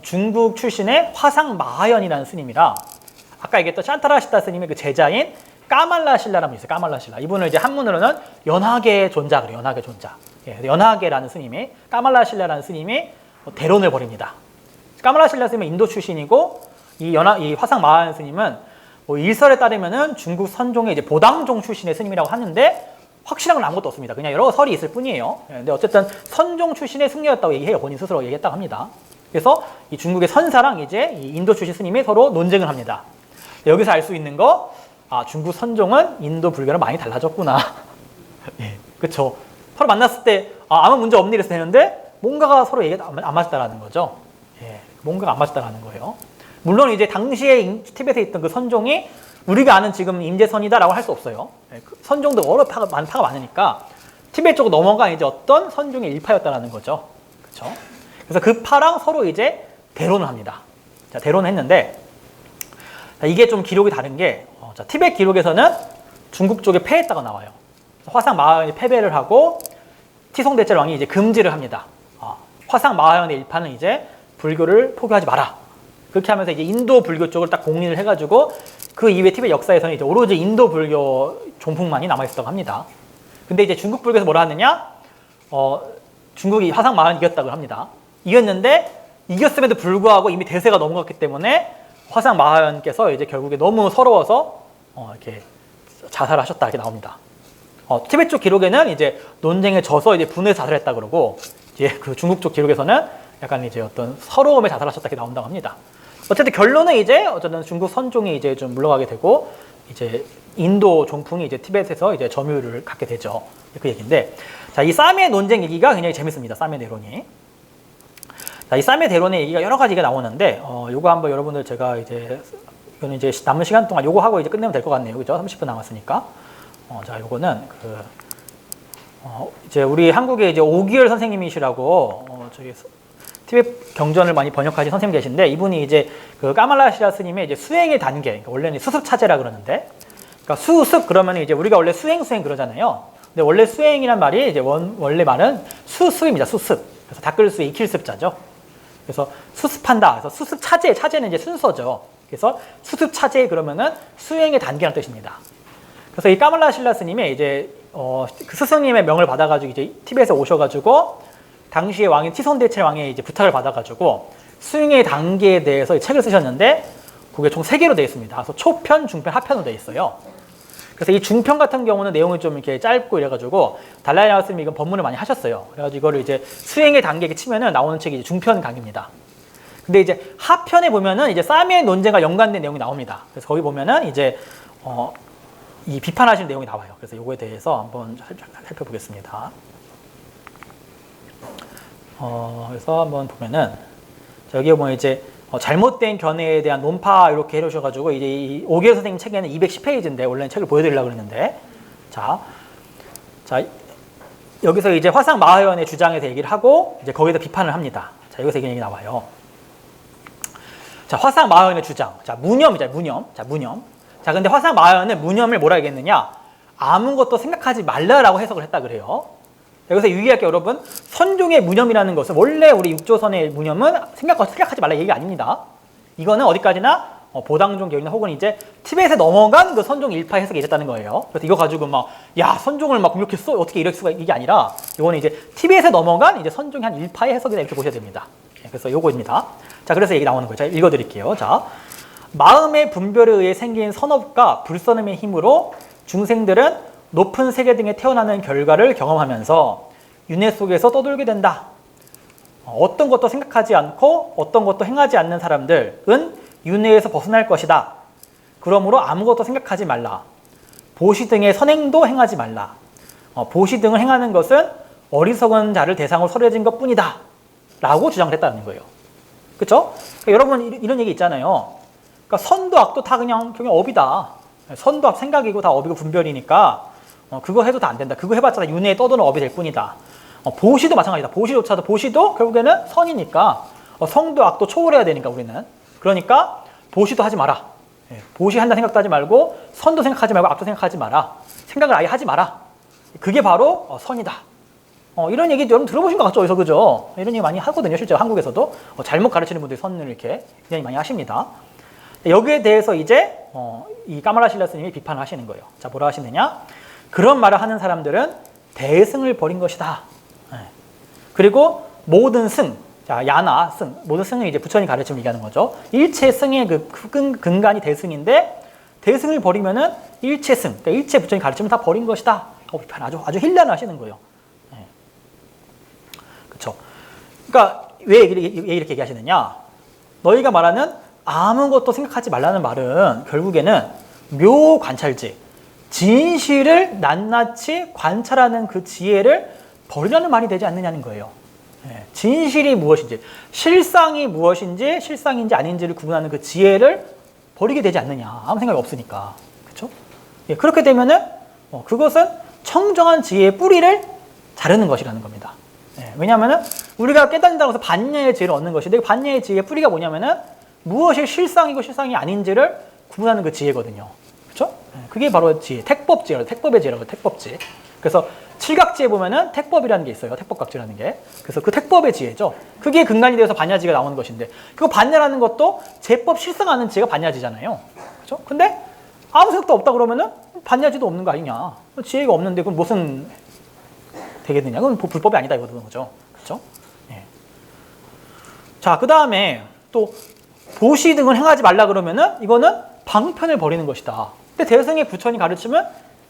중국 출신의 화상 마하연이라는 스님이라 아까 얘기했던 샨타라시타 스님의 그 제자인 까말라실라라는 분이 있어요. 까말라실라. 이분을 이제 한문으로는 연하계 존자 그래요. 연하계 존자. 연하계라는 스님이 까말라실라라는 스님이 대론을 벌입니다. 까말라실라 스님은 인도 출신이고 이 화상 마하연 스님은 뭐 일설에 따르면은 중국 선종의 이제 보당종 출신의 스님이라고 하는데 확실한 건 아무것도 없습니다. 그냥 여러 설이 있을 뿐이에요. 근데 어쨌든 선종 출신의 승려였다고 얘기해요. 본인 스스로 얘기했다고 합니다. 그래서 이 중국의 선사랑 이제 이 인도 출신 스님이 서로 논쟁을 합니다. 여기서 알 수 있는 거, 중국 선종은 인도 불교랑 많이 달라졌구나. 그렇죠. 서로 만났을 때 아무 문제 없니 이랬을 때는데 뭔가가 서로 얘기가 안 맞았다라는 거죠. 뭔가가 안 맞았다라는 거예요. 물론 이제 당시에 티벳에 있던 그 선종이 우리가 아는 지금 임재선이다라고 할 수 없어요. 선종도 여러 파가 많으니까 티벳 쪽으로 넘어간 이제 어떤 선종의 일파였다라는 거죠. 그렇죠? 그래서 그 파랑 서로 이제 대론을 합니다. 자, 대론을 했는데 이게 좀 기록이 다른 게 티벳 기록에서는 중국 쪽에 패했다가 나와요. 화상 마하연이 패배를 하고 티송대체 왕이 이제 금지를 합니다. 화상 마하연의 일파는 이제 불교를 포기하지 마라. 그렇게 하면서 이제 인도 불교 쪽을 딱 공인을 해가지고 그 이후에 티벳 역사에서는 이제 오로지 인도 불교 종풍만이 남아있었다고 합니다. 근데 이제 중국 불교에서 뭐라 하느냐? 중국이 화상 마하연 이겼다고 합니다. 이겼는데 이겼음에도 불구하고 이미 대세가 넘어갔기 때문에 화상 마하연께서 이제 결국에 너무 서러워서 이렇게 자살하셨다 이렇게 나옵니다. 티벳 쪽 기록에는 이제 논쟁에 져서 이제 분해서 자살했다 그러고 이제 그 중국 쪽 기록에서는 약간 이제 어떤 서러움에 자살하셨다 이렇게 나온다고 합니다. 어쨌든 결론은 이제 어쨌든 중국 선종이 이제 좀 물러가게 되고 이제 인도 종풍이 이제 티벳에서 이제 점유를 갖게 되죠. 그 얘기인데, 자, 이 싸메 논쟁 얘기가 굉장히 재밌습니다. 싸메 대론이. 자, 이 싸메 대론의 얘기가 여러 가지가 나오는데, 요거 한번 여러분들 제가 이제 이거는 이제 남은 시간 동안 요거 하고 이제 끝내면 될 것 같네요. 그죠? 30분 남았으니까. 자, 요거는 이제 우리 한국에 이제 오기열 선생님이시라고 저기 티벳 경전을 많이 번역하신 선생님 계신데 이분이 이제 그 까말라시라 스님의 이제 수행의 단계, 그러니까 원래는 수습 차제라 그러는데, 그러니까 수습 그러면 이제 우리가 원래 수행 그러잖아요. 근데 원래 수행이란 말이 이제 원래 말은 수습입니다. 수습. 그래서 닦을 수에 익힐 습자죠. 그래서 수습한다. 그래서 수습 차제는 이제 순서죠. 그래서 수습 차제 그러면은 수행의 단계라는 뜻입니다. 그래서 이 까말라실라 스님이 이제 그 스승님의 명을 받아가지고 이제 티벳에 오셔가지고 당시의 왕인 티손대체 왕의 이제 부탁을 받아가지고 수행의 단계에 대해서 책을 쓰셨는데 그게 총 3개로 되어 있습니다. 그래서 초편, 중편, 하편으로 되어 있어요. 그래서 이 중편 같은 경우는 내용이 좀 이렇게 짧고 이래가지고 달라이라마 스님이 이건 법문을 많이 하셨어요. 그래가지고 이거를 이제 수행의 단계에 치면은 나오는 책이 이제 중편 강의입니다. 근데 이제 하편에 보면은 이제 싸미의 논쟁과 연관된 내용이 나옵니다. 그래서 거기 보면은 이제 이 비판하시는 내용이 나와요. 그래서 이거에 대해서 한번 살펴보겠습니다. 그래서 한번 보면은 여기에 보면 이제 잘못된 견해에 대한 논파 이렇게 해놓으셔가지고 이제 이 오기열 선생님 책에는 210페이지인데 원래는 책을 보여드리려고 그랬는데 자 여기서 이제 화상 마하연의 주장에 대해 얘기를 하고 이제 거기에다 비판을 합니다. 자 여기서 얘기 나와요. 자 화상 마하연의 주장, 자 무념이죠. 무념. 자 근데 화상 마하연은 무념을 뭐라 얘기했느냐? 아무것도 생각하지 말라라고 해석을 했다 그래요. 여기서 유의할 게 여러분, 선종의 무념이라는 것은 원래 우리 육조선의 무념은 생각하지 말라 얘기가 아닙니다. 이거는 어디까지나 보당종 계열이나 혹은 이제 티벳에 넘어간 그 선종 일파 해석이 있었다는 거예요. 그래서 이거 가지고 야 선종을 막 공격했어 어떻게 이럴 수가 이게 아니라 이거는 이제 티벳에 넘어간 이제 선종의 한 일파의 해석이다 이렇게 보셔야 됩니다. 그래서 요거입니다. 자 그래서 얘기 나오는 거예요. 자 읽어드릴게요. 자 마음의 분별에 의해 생긴 선업과 불선음의 힘으로 중생들은 높은 세계 등에 태어나는 결과를 경험하면서 윤회 속에서 떠돌게 된다. 어떤 것도 생각하지 않고 어떤 것도 행하지 않는 사람들은 윤회에서 벗어날 것이다. 그러므로 아무것도 생각하지 말라. 보시 등의 선행도 행하지 말라. 보시 등을 행하는 것은 어리석은 자를 대상으로 설해진 것뿐이다. 라고 주장을 했다는 거예요. 그렇죠? 그러니까 여러분 이런 얘기 있잖아요. 그러니까 선도 악도 다 그냥 업이다. 선도 악 생각이고 다 업이고 분별이니까 그거 해도 다 안 된다. 그거 해봤자 윤회에 떠도는 업이 될 뿐이다. 보시도 마찬가지다. 보시조차도 보시도 결국에는 선이니까 성도 악도 초월해야 되니까 우리는. 그러니까 보시도 하지 마라. 보시한다 생각도 하지 말고 선도 생각하지 말고 악도 생각하지 마라. 생각을 아예 하지 마라. 그게 바로 선이다. 이런 얘기 여러분 들어보신 것 같죠? 어디서 그죠? 이런 얘기 많이 하거든요. 실제 한국에서도 잘못 가르치는 분들이 선을 이렇게 굉장히 많이 하십니다. 여기에 대해서 이제 이 까마라 신라 스님이 비판을 하시는 거예요. 자, 뭐라 하시느냐? 그런 말을 하는 사람들은 대승을 버린 것이다. 그리고 모든 승, 자, 야나, 승, 모든 승은 이제 부처님 가르침을 얘기하는 거죠. 일체 승의 그 근간이 대승인데 대승을 버리면은 일체 승, 그러니까 일체 부처님 가르침을 다 버린 것이다. 비판 아주 힐난을 하시는 거예요. 그렇죠. 그러니까 왜 이렇게 얘기하시느냐? 너희가 말하는 아무것도 생각하지 말라는 말은 결국에는 묘관찰지, 진실을 낱낱이 관찰하는 그 지혜를 버리라는 말이 되지 않느냐는 거예요. 진실이 무엇인지, 실상이 무엇인지, 실상인지 아닌지를 구분하는 그 지혜를 버리게 되지 않느냐. 아무 생각이 없으니까. 그렇죠? 그렇게 되면은 그것은 청정한 지혜의 뿌리를 자르는 것이라는 겁니다. 왜냐하면은 우리가 깨닫는다고 해서 반야의 지혜를 얻는 것인데 그 반야의 지혜의 뿌리가 뭐냐면은 무엇이 실상이고 실상이 아닌지를 구분하는 그 지혜거든요. 그렇죠? 그게 바로 지혜, 택법지혜라고, 택법의 지혜라고, 택법지. 그래서 칠각지에 보면은 택법이라는 게 있어요. 택법각지라는 게. 그래서 그 택법의 지혜죠. 그게 근간이 되어서 반야지가 나오는 것인데 그 반야라는 것도 제법 실상하는 지혜가 반야지잖아요. 그렇죠? 근데 아무 생각도 없다 그러면은 반야지도 없는 거 아니냐. 지혜가 없는데 그럼 무슨 되겠느냐. 그건 불법이 아니다 이거든 거죠. 그렇죠? 예. 자, 그 다음에 또 보시 등을 행하지 말라 그러면은 이거는 방편을 버리는 것이다. 근데 대승의 부처님 가르치면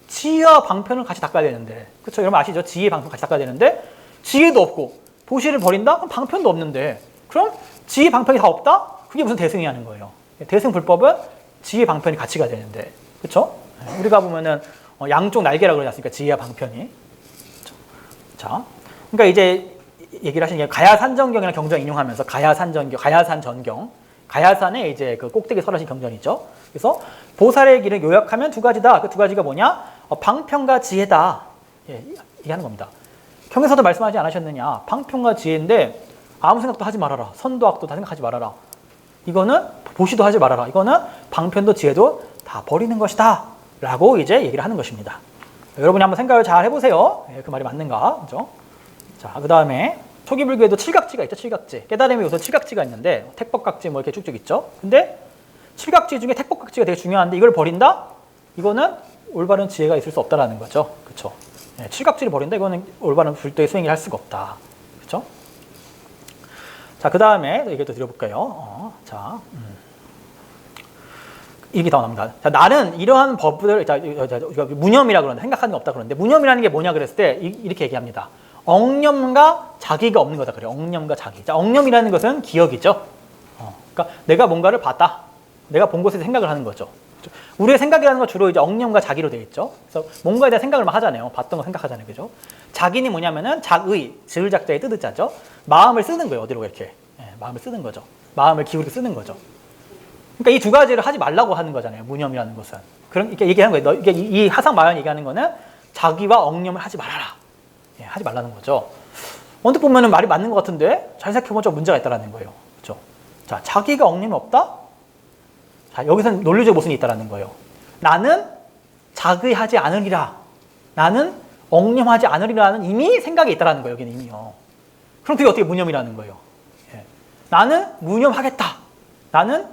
지혜와 방편을 같이 닦아야 되는데, 그렇죠? 여러분 아시죠? 지혜, 방편 같이 닦아야 되는데 지혜도 없고 보시를 버린다? 그럼 방편도 없는데 그럼 지혜, 방편이 다 없다? 그게 무슨 대승이 하는 거예요. 대승 불법은 지혜, 방편이 같이 가야 되는데, 그렇죠? 우리가 보면은 양쪽 날개라고 그러지 않습니까? 지혜와 방편이. 그렇죠? 자, 그러니까 이제 얘기를 하시는 게 가야산전경이라는 경전 인용하면서 가야산전경, 가야산전경, 가야산에 이제 그 꼭대기 설하신 경전이죠. 그래서 보살의 길을 요약하면 두 가지다. 그 두 가지가 뭐냐? 방편과 지혜다. 예, 얘기하는 겁니다. 경에서도 말씀하지 않으셨느냐? 방편과 지혜인데 아무 생각도 하지 말아라. 선도 악도 다 생각하지 말아라. 이거는 보시도 하지 말아라. 이거는 방편도 지혜도 다 버리는 것이다. 라고 이제 얘기를 하는 것입니다. 여러분이 한번 생각을 잘 해보세요. 예, 그 말이 맞는가? 그죠? 자, 그 다음에 초기 불교에도 칠각지가 있죠. 칠각지. 깨달음의 요소 칠각지가 있는데 택법각지 뭐 이렇게 쭉쭉 있죠. 근데 칠각지 중에 택법각지가 되게 중요한데 이걸 버린다? 이거는 올바른 지혜가 있을 수 없다라는 거죠. 그렇죠? 예, 칠각지를 버린다? 이거는 올바른 불도의 수행을 할 수가 없다. 그렇죠? 자, 그 다음에 얘기도 드려볼까요? 이게 더 나옵니다. 자, 나는 이러한 법들을 무념이라고 그러는데 생각하는 게 없다 그러는데 무념이라는 게 뭐냐 그랬을 때 이렇게 얘기합니다. 억념과 자기가 없는 거다 그래요. 억념과 자기. 자, 억념이라는 것은 기억이죠. 그러니까 내가 뭔가를 봤다. 내가 본 것에 생각을 하는 거죠. 우리의 생각이라는 건 주로 이제 억념과 자기로 되어 있죠. 그래서 뭔가에 대한 생각을 막 하잖아요. 봤던 거 생각하잖아요. 그죠? 자기는 뭐냐면은 작의, 지을 작자의 뜻을 짜죠. 마음을 쓰는 거예요. 어디로 이렇게. 예, 마음을 쓰는 거죠. 마음을 기울이고 쓰는 거죠. 그러니까 이 두 가지를 하지 말라고 하는 거잖아요. 무념이라는 것은. 이렇게 얘기하는 거예요. 이 하상 마연 얘기하는 거는 자기와 억념을 하지 말아라. 예, 하지 말라는 거죠. 언뜻 보면은 말이 맞는 것 같은데 잘 생각해보면 좀 문제가 있다는 거예요. 그렇죠? 자, 자기가 억념이 없다? 자, 여기서는 논리적 모순이 있다는 거예요. 나는 자의하지 않으리라. 나는 억념하지 않으리라는 이미 생각이 있다는 거예요. 여기는 이미요. 그럼 그게 어떻게 무념이라는 거예요. 예. 나는 무념하겠다. 나는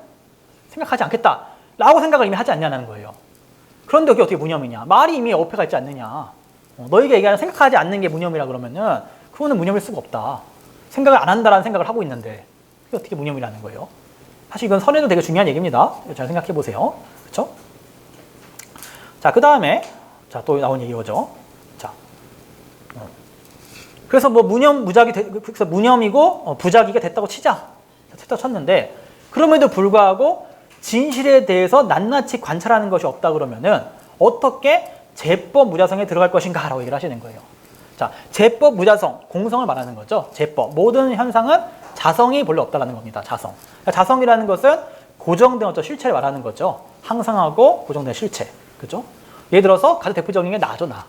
생각하지 않겠다. 라고 생각을 이미 하지 않냐는 거예요. 그런데 여기 어떻게 무념이냐. 말이 이미 어폐가 있지 않느냐. 너희가 얘기하는 생각하지 않는 게 무념이라 그러면은 그거는 무념일 수가 없다. 생각을 안 한다라는 생각을 하고 있는데 그게 어떻게 무념이라는 거예요. 사실 이건 선에도 되게 중요한 얘기입니다. 잘 생각해 보세요. 그렇죠? 자, 그 다음에 자, 또 나온 얘기죠. 자, 그래서 뭐 그래서 무념이고 부작위가 됐다고 치자. 됐다고 쳤는데 그럼에도 불구하고 진실에 대해서 낱낱이 관찰하는 것이 없다 그러면은 어떻게 제법 무자성에 들어갈 것인가라고 얘기를 하시는 거예요. 자, 제법 무자성, 공성을 말하는 거죠. 제법. 모든 현상은 자성이 본래 없다라는 겁니다. 자성. 그러니까 자성이라는 것은 고정된 어떤 실체를 말하는 거죠. 항상하고 고정된 실체. 그죠? 예를 들어서 가장 대표적인 게 나죠, 나.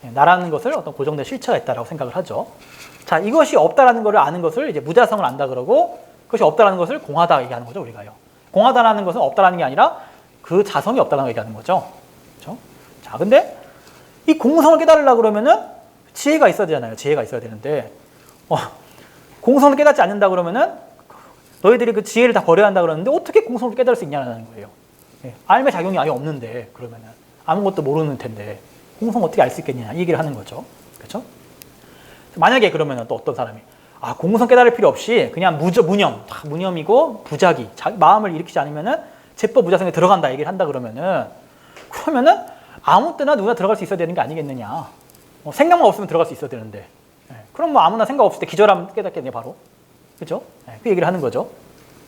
나라는 것을 어떤 고정된 실체가 있다라고 생각을 하죠. 자, 이것이 없다라는 것을 아는 것을 이제 무자성을 안다 그러고 그것이 없다라는 것을 공하다 얘기하는 거죠, 우리가요. 공하다라는 것은 없다라는 게 아니라 그 자성이 없다라는 걸 얘기하는 거죠. 그렇죠? 자, 근데 이 공성을 깨달으려고 그러면은 지혜가 있어야 되잖아요. 지혜가 있어야 되는데 공성을 깨닫지 않는다 그러면은 너희들이 그 지혜를 다 버려야 한다 그러는데 어떻게 공성을 깨달을 수 있냐는 거예요. 알매 작용이 아예 없는데 그러면은 아무것도 모르는 텐데 공성 어떻게 알 수 있겠냐 이 얘기를 하는 거죠. 그렇죠? 만약에 그러면은 또 어떤 사람이 공성 깨달을 필요 없이 그냥 무념이고 부작위, 마음을 일으키지 않으면은 제법 무자성에 들어간다 얘기를 한다 그러면은 아무 때나 누구나 들어갈 수 있어야 되는 게 아니겠느냐. 생각만 없으면 들어갈 수 있어야 되는데. 그럼 뭐 아무나 생각 없을 때 기절하면 깨닫겠네 바로. 그렇죠? 그 얘기를 하는 거죠.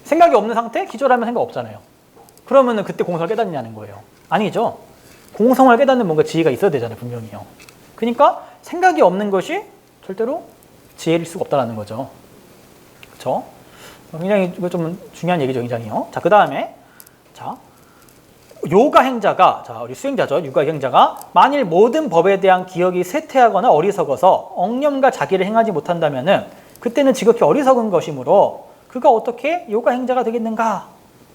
생각이 없는 상태, 기절하면 생각 없잖아요. 그러면은 그때 공성을 깨닫느냐는 거예요. 아니죠. 공성을 깨닫는 뭔가 지혜가 있어야 되잖아요, 분명히요. 그러니까 생각이 없는 것이 절대로 지혜일 수가 없다는 거죠. 그렇죠? 굉장히 이거 좀 중요한 얘기죠, 굉장히요. 자, 그 다음에 자, 요가 행자가 우리 수행자죠, 요가 행자가 만일 모든 법에 대한 기억이 쇠퇴하거나 어리석어서 억념과 자기를 행하지 못한다면은 그때는 지극히 어리석은 것이므로 그가 어떻게 요가 행자가 되겠는가?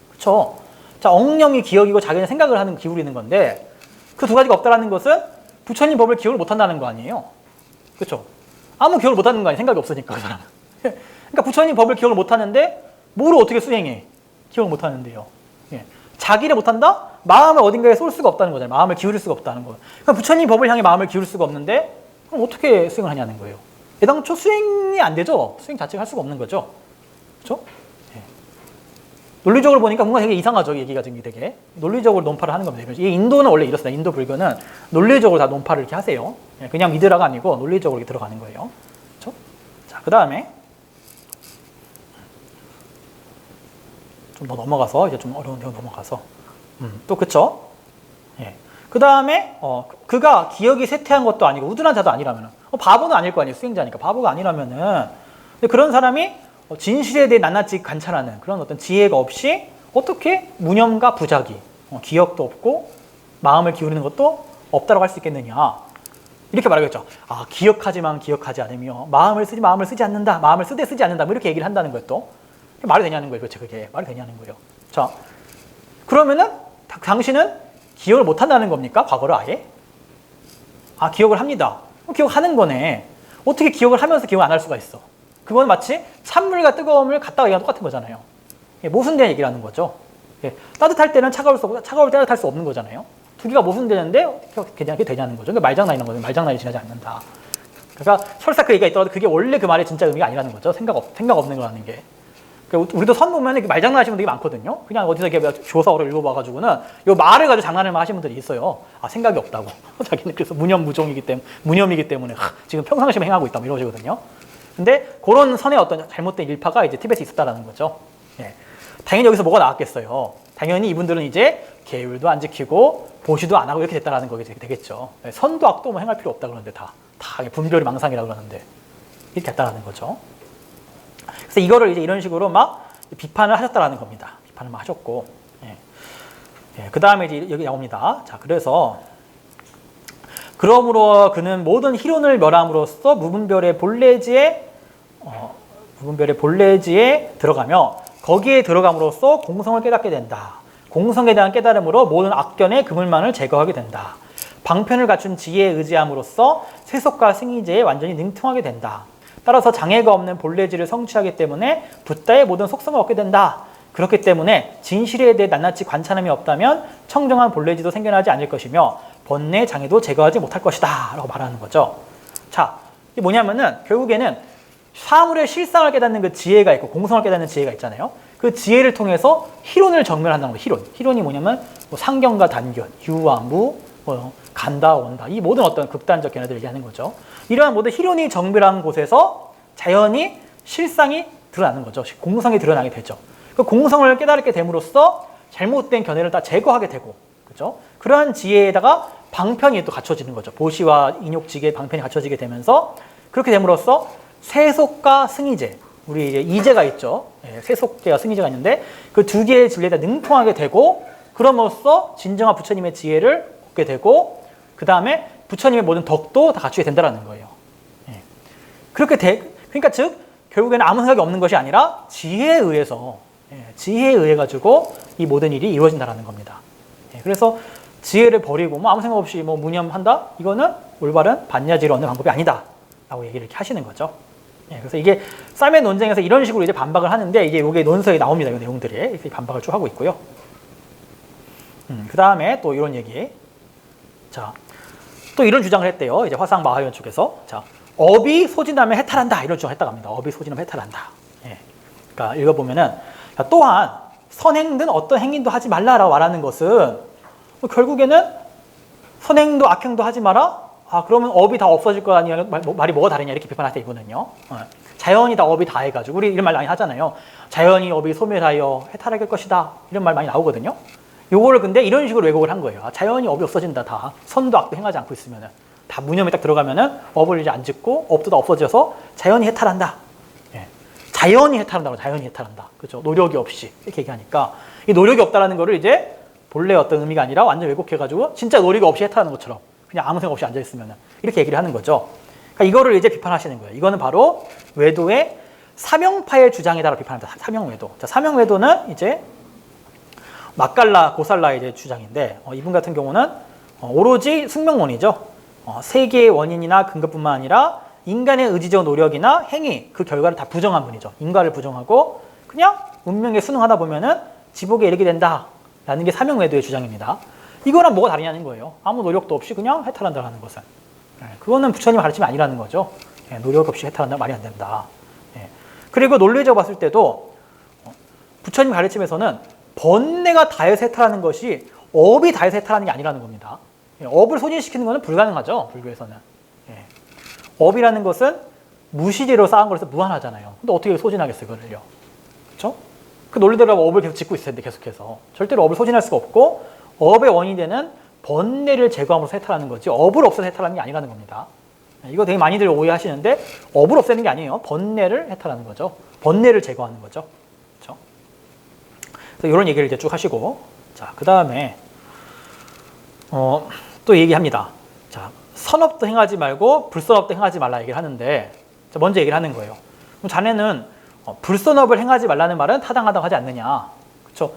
그렇죠? 자, 억념이 기억이고 자기는 생각을 하는 기울이는 건데 그 두 가지가 없다라는 것은 부처님 법을 기억을 못한다는 거 아니에요? 그렇죠? 아무 기억을 못하는 거 아니에요? 생각이 없으니까 그 사람은. 그러니까 부처님 법을 기억을 못하는데 뭐를 어떻게 수행해? 기억을 못하는데요. 자기를 못한다? 마음을 어딘가에 쏠 수가 없다는 거잖아요. 마음을 기울일 수가 없다는 거. 그럼 부처님 법을 향해 마음을 기울일 수가 없는데 그럼 어떻게 수행을 하냐는 거예요. 애당초 수행이 안 되죠. 수행 자체가 할 수가 없는 거죠. 그렇죠? 논리적으로 보니까 뭔가 되게 이상하죠. 얘기가 지금 되게 논리적으로 논파를 하는 겁니다. 이 인도는 원래 이렇습니다. 인도 불교는 논리적으로 다 논파를 이렇게 하세요. 그냥 믿으라가 아니고 논리적으로 이렇게 들어가는 거예요. 그렇죠? 자, 그 다음에 좀 더 넘어가서 이제 좀 어려운 내용 넘어가서 또 그쵸? 그 다음에 그가 기억이 쇠퇴한 것도 아니고 우둔한 자도 아니라면은 바보는 아닐 거 아니에요. 수행자니까 바보가 아니라면은 근데 그런 사람이 진실에 대해 낱낱이 관찰하는 그런 어떤 지혜가 없이 어떻게 무념과 부작위, 기억도 없고 마음을 기울이는 것도 없다라고 할 수 있겠느냐 이렇게 말하겠죠. 기억하지만 기억하지 않으며 마음을 쓰지 않는다, 마음을 쓰지 않는다 뭐 이렇게 얘기를 한다는 거예요. 또 말이 되냐는 거예요. 그렇죠? 그게 말이 되냐는 거예요. 자, 그러면은 당신은 기억을 못 한다는 겁니까? 과거를 아예? 기억을 합니다. 기억하는 거네. 어떻게 기억을 하면서 기억을 안 할 수가 있어? 그건 마치 찬물과 뜨거움을 갖다가 얘기하는 똑같은 거잖아요. 모순된 얘기를 하는 거죠. 따뜻할 때는 차가울 때 따뜻할 수 없는 거잖아요. 두 개가 모순되는데 그냥 되냐는 거죠. 그러니까 말장난이라는 거죠. 말장난이 지나지 않는다. 그러니까 설사 그 얘기가 있더라도 그게 원래 그 말의 진짜 의미가 아니라는 거죠. 생각 없는 거라는 게. 그러니까 우리도 선 보면 이렇게 말장난하시는 분들이 많거든요. 그냥 어디서 이렇게 교사어를 읽어봐가지고는 요 말을 가지고 장난을 하시는 분들이 있어요. 생각이 없다고. 자기는 그래서 무념이기 때문에 지금 평상시에 행하고 있다 뭐 이러시거든요. 근데 그런 선의 어떤 잘못된 일파가 이제 티벳에 있었다라는 거죠. 당연히 여기서 뭐가 나왔겠어요. 당연히 이분들은 이제 계율도 안 지키고 보시도 안 하고 이렇게 됐다라는 거게 되겠죠. 선도 악도 뭐 행할 필요 없다 그러는데 다 분별이 망상이라고 그러는데 이렇게 됐다라는 거죠. 그래서 이거를 이제 이런 식으로 막 비판을 하셨다라는 겁니다. 비판을 막 하셨고, 그 다음에 이제 여기 나옵니다. 자, 그래서 그러므로 그는 모든 희론을 멸함으로써 무분별의 본래지에 들어가며 거기에 들어감으로써 공성을 깨닫게 된다. 공성에 대한 깨달음으로 모든 악견의 그물망을 제거하게 된다. 방편을 갖춘 지혜에 의지함으로써 세속과 승의제에 완전히 능통하게 된다. 따라서 장애가 없는 본래지를 성취하기 때문에 붓다의 모든 속성을 얻게 된다. 그렇기 때문에 진실에 대해 낱낱이 관찰함이 없다면 청정한 본래지도 생겨나지 않을 것이며 번뇌 장애도 제거하지 못할 것이다 라고 말하는 거죠. 자, 이게 뭐냐면은 결국에는 사물의 실상을 깨닫는 그 지혜가 있고 공성을 깨닫는 지혜가 있잖아요. 그 지혜를 통해서 희론을 정멸한다는 거예요. 희론. 희론이 뭐냐면 뭐 상견과 단견, 유와 무, 뭐 간다, 온다. 이 모든 어떤 극단적 견해들을 얘기하는 거죠. 이러한 모든 희론이 정멸한 곳에서 자연히 실상이 드러나는 거죠. 공성이 드러나게 되죠. 그 공성을 깨달게 됨으로써 잘못된 견해를 다 제거하게 되고, 그렇죠? 그러한 지혜에다가 방편이 또 갖춰지는 거죠. 보시와 인욕지계의 방편이 갖춰지게 되면서 그렇게 됨으로써 세속과 승의제, 우리 이제 이제가 있죠. 예, 세속제와 승의제가 있는데 그 두 개의 진리에다 능통하게 되고 그럼으로써 진정한 부처님의 지혜를 얻게 되고 그 다음에 부처님의 모든 덕도 다 갖추게 된다는 거예요. 예. 그러니까 즉 결국에는 아무 생각이 없는 것이 아니라 지혜에 의해서 지혜에 의해 가지고 이 모든 일이 이루어진다는 겁니다. 예. 그래서 지혜를 버리고 뭐 아무 생각 없이 뭐 무념한다? 이거는 올바른 반야지를 얻는 방법이 아니다. 라고 얘기를 이렇게 하시는 거죠. 예, 그래서 이게 쌈의 논쟁에서 이런 식으로 이제 반박을 하는데 이게 요게 논서에 나옵니다. 이 내용들이 이렇게 반박을 쭉 하고 있고요. 그 다음에 또 이런 얘기. 자, 또 이런 주장을 했대요. 이제 화상 마하연 쪽에서. 자, 업이 소진하면 해탈한다. 이런 주장을 했다고 합니다. 업이 소진하면 해탈한다. 예. 그러니까 읽어보면은 또한 선행든 어떤 행인도 하지 말라라고 말하는 것은 결국에는 선행도 악행도 하지 마라. 아, 그러면 업이 다 없어질 거 아니냐, 말이 뭐가 다르냐, 이렇게 비판하세요, 이분은요. 자연이 다 업이 다 해가지고, 우리 이런 말 많이 하잖아요. 자연이 업이 소멸하여 해탈할 것이다. 이런 말 많이 나오거든요. 요거를 근데 이런 식으로 왜곡을 한 거예요. 아, 자연이 업이 없어진다, 다. 선도 악도 행하지 않고 있으면은. 다 무념이 딱 들어가면은 업을 이제 안 짓고, 업도 다 없어져서 자연이 해탈한다. 예. 자연이 해탈한다고, 자연이 해탈한다. 그죠? 노력이 없이. 이렇게 얘기하니까, 이 노력이 없다라는 거를 이제 본래 어떤 의미가 아니라 완전 왜곡해가지고, 진짜 노력이 없이 해탈하는 것처럼. 그냥 아무 생각 없이 앉아있으면 이렇게 얘기를 하는 거죠. 그러니까 이거를 이제 비판하시는 거예요. 이거는 바로 외도의 사명파의 주장이다라고 비판합니다. 사명외도. 자, 사명외도는 이제 막갈라, 고살라의 이제 주장인데 이분 같은 경우는 오로지 숙명론이죠. 세계의 원인이나 근거뿐만 아니라 인간의 의지적 노력이나 행위, 그 결과를 다 부정한 분이죠. 인과를 부정하고 그냥 운명에 순응하다 보면은 지복에 이르게 된다라는 게 사명외도의 주장입니다. 이거랑 뭐가 다르냐는 거예요. 아무 노력도 없이 그냥 해탈한다는 것은. 그거는 부처님 가르침이 아니라는 거죠. 노력 없이 해탈한다 말이 안 된다. 그리고 논리적으로 봤을 때도 부처님 가르침에서는 번뇌가 다해서 해탈하는 것이 업이 다해서 해탈하는 게 아니라는 겁니다. 업을 소진시키는 것은 불가능하죠. 불교에서는. 업이라는 것은 무시제로 쌓은 거라서 무한하잖아요. 근데 어떻게 소진하겠어요, 그걸요? 그렇죠? 그 논리대로 업을 계속 짓고 있어야 돼, 계속해서. 절대로 업을 소진할 수가 없고 업의 원인이 되는 번뇌를 제거함으로써 해탈하는 거지 업을 없애서 해탈하는 게 아니라는 겁니다. 이거 되게 많이들 오해하시는데 업을 없애는 게 아니에요. 번뇌를 해탈하는 거죠. 번뇌를 제거하는 거죠. 그렇죠? 그래서 이런 얘기를 이제 쭉 하시고 자, 그 다음에 또 얘기합니다. 자, 선업도 행하지 말고 불선업도 행하지 말라 얘기를 하는데 자, 먼저 얘기를 하는 거예요. 그럼 자네는 불선업을 행하지 말라는 말은 타당하다고 하지 않느냐. 그렇죠?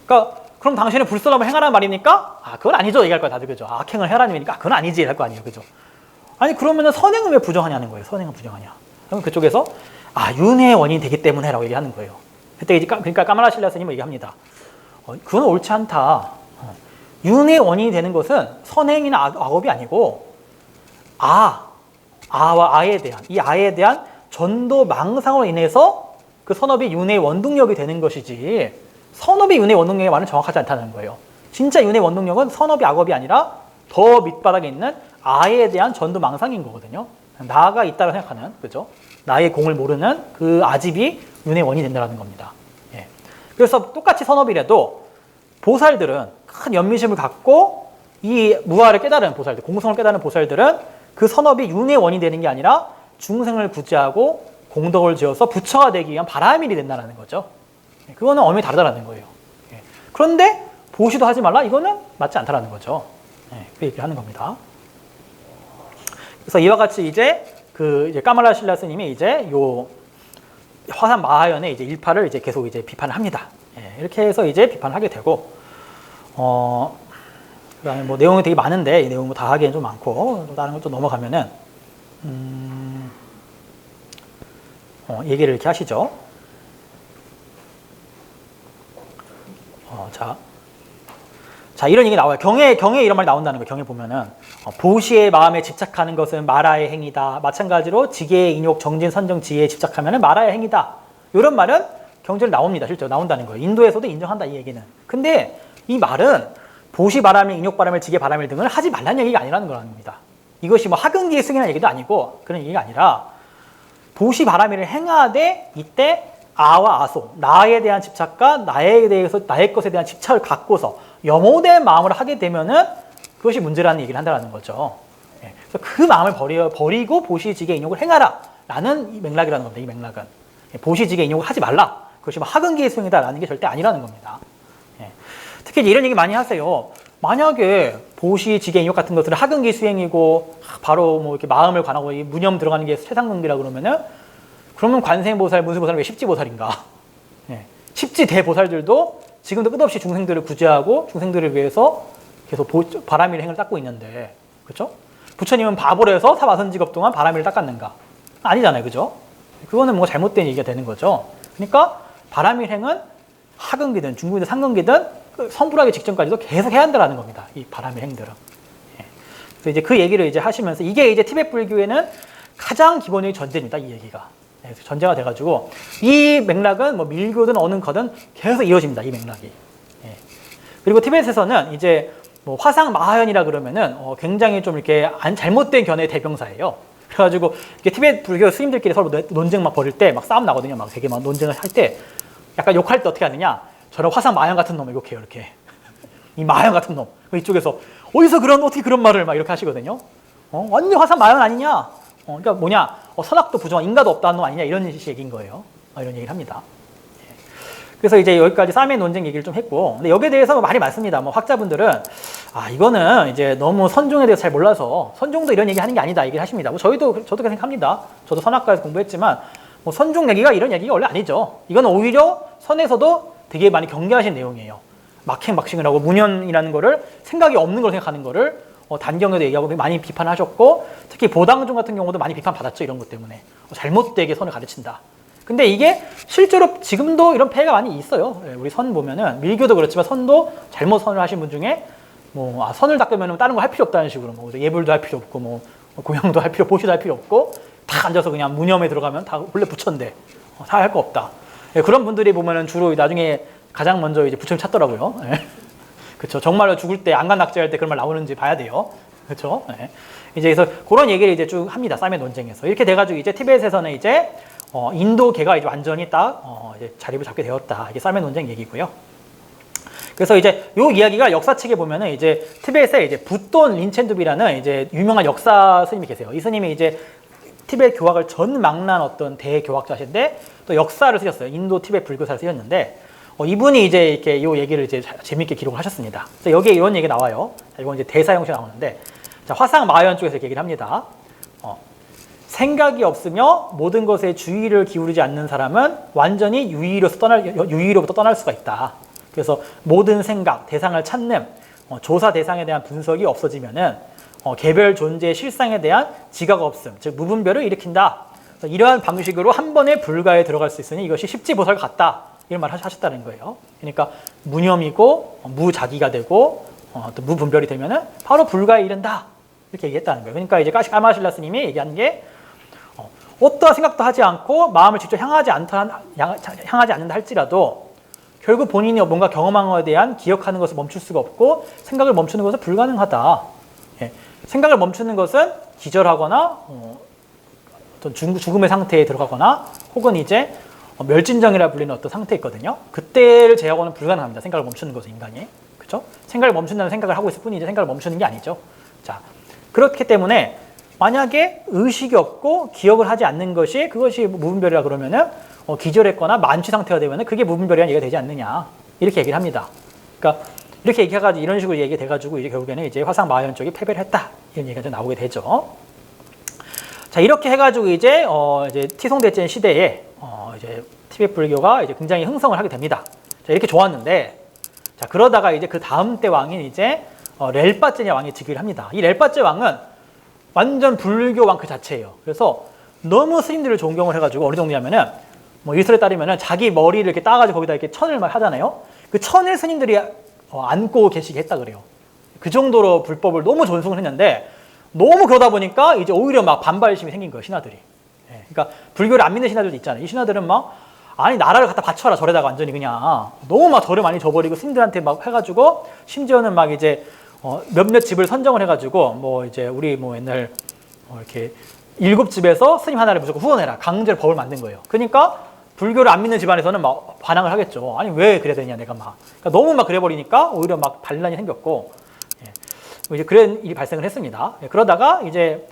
그러니까 그럼 당신은 불선업을 행하라는 말이니까 그건 아니죠 얘기할 거야 다들. 그죠? 악행을 해라는 말이니까 그건 아니지 할 거 아니에요. 그죠? 아니 그러면은 선행은 왜 부정하냐는 거예요. 선행은 부정하냐. 그럼 그쪽에서 윤회의 원인이 되기 때문에 라고 얘기하는 거예요. 그때 이제 그러니까 까마라 신라 스님은 얘기합니다. 그건 옳지 않다. 윤회의 원인이 되는 것은 선행이나 악업이 아니고 아와 아에 대한 이 아에 대한 전도 망상으로 인해서 그 선업이 윤회의 원동력이 되는 것이지 선업이 윤회의 원동력의 말은 정확하지 않다는 거예요. 진짜 윤회의 원동력은 선업이 악업이 아니라 더 밑바닥에 있는 아에 대한 전도 망상인 거거든요. 나가 있다고 생각하는, 그죠? 나의 공을 모르는 그 아집이 윤회의 원인이 된다는 겁니다. 예. 그래서 똑같이 선업이라도 보살들은 큰 연민심을 갖고 이 무아를 깨달은 보살들, 공성을 깨달은 보살들은 그 선업이 윤회의 원인이 되는 게 아니라 중생을 구제하고 공덕을 지어서 부처가 되기 위한 바라밀이 된다는 거죠. 그거는 엄연히 다르다는 거예요. 그런데 보시도 하지 말라? 이거는 맞지 않다라는 거죠. 그 얘기를 하는 겁니다. 그래서 이와 같이 이제 이제 까말라 신라 스님이 이제 요 화산 마하연의 이제 일파를 이제 계속 이제 비판을 합니다. 이렇게 해서 이제 비판을 하게 되고, 그다음에 뭐 내용이 되게 많은데 이 내용 다 하기엔 좀 많고 다른 걸 좀 넘어가면은 얘기를 이렇게 하시죠. 자, 이런 얘기 나와요. 경에 이런 말이 나온다는 거예요. 경에 보면은 보시의 마음에 집착하는 것은 마라의 행위다. 마찬가지로 지계의 인욕, 정진, 선정, 지혜에 집착하면은 마라의 행위다. 이런 말은 경제를 나옵니다. 실제로 나온다는 거예요. 인도에서도 인정한다 이 얘기는. 근데 이 말은 보시바라밀, 인욕바라밀, 지게바라밀 등을 하지 말라는 얘기가 아니라는 거랍니다. 이것이 뭐 하근기의 승이라는 얘기도 아니고 그런 얘기가 아니라 보시바라밀을 행하되 이때 아와 아소, 나에 대한 집착과 나에 대해서 나의 것에 대한 집착을 갖고서 염호된 마음으로 하게 되면은 그것이 문제라는 얘기를 한다는 거죠. 그래서 그 마음을 버리고 보시지게 인욕을 행하라 라는 이 맥락이라는 겁니다. 이 맥락은 보시지게 인욕을 하지 말라. 그것이 뭐 하근기의 수행이다라는 게 절대 아니라는 겁니다. 특히 이런 얘기 많이 하세요. 만약에 보시지게 인욕 같은 것들은 하근기 수행이고 바로 뭐 이렇게 마음을 관하고 이 무념 들어가는 게 최상근기라 그러면은 그러면 관세음보살, 문수보살은 왜 십지보살인가? 십지대보살들도 지금도 끝없이 중생들을 구제하고 중생들을 위해서 계속 바라밀 행을 닦고 있는데, 그렇죠? 부처님은 바보로 해서 사바선직업 동안 바라밀을 닦았는가? 아니잖아요, 그죠? 그거는 뭔가 잘못된 얘기가 되는 거죠. 그러니까 바라밀 행은 하근기든 중근기든 상근기든 선불하기 직전까지도 계속 해야 한다는 겁니다. 이 바라밀 행들은. 그래서 이제 그 얘기를 이제 하시면서 이게 이제 티베트 불교에는 가장 기본적인 전제입니다. 이 얘기가. 전제가 돼가지고 이 맥락은 뭐 밀교든 어느 거든 계속 이어집니다. 이 맥락이. 그리고 티베트에서는 이제 뭐 화상 마하연이라 그러면은 굉장히 좀 이렇게 잘못된 견해의 대명사예요. 그래가지고 이게 티베트 불교 스님들끼리 서로 논쟁 막 벌일 때 막 싸움 나거든요. 막 되게 막 논쟁을 할 때 약간 욕할 때 어떻게 하느냐? 저런 화상 마하연 같은 놈을 욕해요. 이렇게 이 마하연 같은 놈. 이쪽에서 어디서 어떻게 그런 말을 막 이렇게 하시거든요. 완전 화상 마하연 아니냐? 그러니까 뭐냐? 선악도 부정한 인가도 없다는 놈 아니냐? 이런 얘기인 거예요. 이런 얘기를 합니다. 그래서 이제 여기까지 쌈의 논쟁 얘기를 좀 했고, 근데 여기에 대해서 말이 많습니다. 뭐 학자분들은 이거는 이제 너무 선종에 대해서 잘 몰라서 선종도 이런 얘기 하는 게 아니다 얘기를 하십니다. 뭐 저도 그렇게 생각합니다. 저도 선악과에서 공부했지만 뭐 선종 얘기가 이런 얘기가 원래 아니죠. 이건 오히려 선에서도 되게 많이 경계하신 내용이에요. 막행막싱을 하고 문현이라는 거를 생각이 없는 걸 생각하는 거를 단경에도 얘기하고 많이 비판하셨고, 특히 보당종 같은 경우도 많이 비판받았죠. 이런 것 때문에 잘못되게 선을 가르친다. 근데 이게 실제로 지금도 이런 폐해가 많이 있어요. 우리 선 보면은 밀교도 그렇지만 선도 잘못 선을 하신 분 중에 뭐 선을 닦으면 다른 거 할 필요 없다는 식으로 뭐 예불도 할 필요 없고 뭐 공양도 할 필요, 보시도 할 필요 없고 다 앉아서 그냥 무념에 들어가면 다 원래 부처인데 다 할 거 없다. 그런 분들이 보면은 주로 나중에 가장 먼저 이제 부처님 찾더라고요. 그렇죠. 정말로 죽을 때 안간낙지할 때 그런 말 나오는지 봐야 돼요. 그렇죠. 이제 그래서 그런 얘기를 이제 쭉 합니다. 쌈의 논쟁에서 이렇게 돼가지고 이제 티베트에서는 이제 인도계가 이제 완전히 딱 이제 자리를 잡게 되었다. 이게 쌈의 논쟁 얘기고요. 그래서 이제 요 이야기가 역사책에 보면은 이제 티베트에 이제 붓돈 린첸두비라는 이제 유명한 역사 스님이 계세요. 이 스님이 이제 티베트 교학을 전망란 어떤 대교학자신데 또 역사를 쓰셨어요. 인도 티베트 불교사를 쓰셨는데 이분이 이제 이렇게 요 얘기를 이제 재밌게 기록을 하셨습니다. 그래서 여기에 이런 얘기 나와요. 이건 이제 대사용시 나오는데 자, 화상 마하연 쪽에서 이렇게 얘기를 합니다. 생각이 없으며 모든 것에 주의를 기울이지 않는 사람은 완전히 유의로부터 떠날 수가 있다. 그래서 모든 생각, 대상을 찾는 조사 대상에 대한 분석이 없어지면은 개별 존재의 실상에 대한 지각 없음, 즉 무분별을 일으킨다. 이러한 방식으로 한 번에 불가에 들어갈 수 있으니 이것이 십지보살 같다. 이런 말을 하셨다는 거예요. 그러니까 무념이고 무자기가 되고 또 무분별이 되면은 바로 불가에 이른다. 이렇게 얘기했다는 거예요. 그러니까 이제 까마실라 스님이 얘기한 게 어떠한 생각도 하지 않고 마음을 직접 향하지 않는다 할지라도 결국 본인이 뭔가 경험한 것에 대한 기억하는 것을 멈출 수가 없고 생각을 멈추는 것은 불가능하다. 생각을 멈추는 것은 기절하거나 어떤 죽음의 상태에 들어가거나 혹은 이제 멸진정이라 불리는 어떤 상태에 있거든요. 그때를 제하고는 불가능합니다. 생각을 멈추는 것은 인간이. 그렇죠? 생각을 멈춘다는 생각을 하고 있을 뿐이지 생각을 멈추는 게 아니죠. 자, 그렇기 때문에 만약에 의식이 없고 기억을 하지 않는 것이 그것이 무분별이라 그러면은 기절했거나 만취 상태가 되면은 그게 무분별이라는 얘기가 되지 않느냐 이렇게 얘기를 합니다. 그러니까 이렇게 얘기해가지고 이런 식으로 얘기돼가지고 이제 결국에는 이제 화상 마하연 쪽이 패배를 했다 이런 얘기가 좀 나오게 되죠. 자 이렇게 해가지고 이제 티송대전 시대에 이제 티베트 불교가 이제 굉장히 흥성을 하게 됩니다. 자 이렇게 좋았는데 자 그러다가 이제 그 다음 때 왕인 이제 렐빠제냐 왕이 즉위를 합니다. 이 렐빠제 왕은 완전 불교 왕 그 자체예요. 그래서 너무 스님들을 존경을 해가지고 어느 정도냐면은 뭐 일설에 따르면은 자기 머리를 이렇게 따가지고 거기다 이렇게 천을 막 하잖아요. 그 천을 스님들이 안고 계시게 했다 그래요. 그 정도로 불법을 너무 존숭을 했는데 너무 그러다 보니까 이제 오히려 막 반발심이 생긴 거예요 신하들이. 그러니까 불교를 안 믿는 신하들도 있잖아요. 이 신하들은 막 아니 나라를 갖다 바쳐라 절에다가 완전히 그냥 너무 막 절을 많이 줘버리고 스님들한테 막 해가지고 심지어는 막 이제 몇몇 집을 선정을 해가지고 뭐 이제 우리 뭐 옛날 이렇게 7집에서 스님 하나를 무조건 후원해라 강제로 법을 만든 거예요. 그러니까 불교를 안 믿는 집안에서는 막 반항을 하겠죠. 아니 왜 그래야 되냐 내가 막 그러니까 너무 막 그래버리니까 오히려 막 반란이 생겼고 이제 그런 일이 발생을 했습니다. 그러다가 이제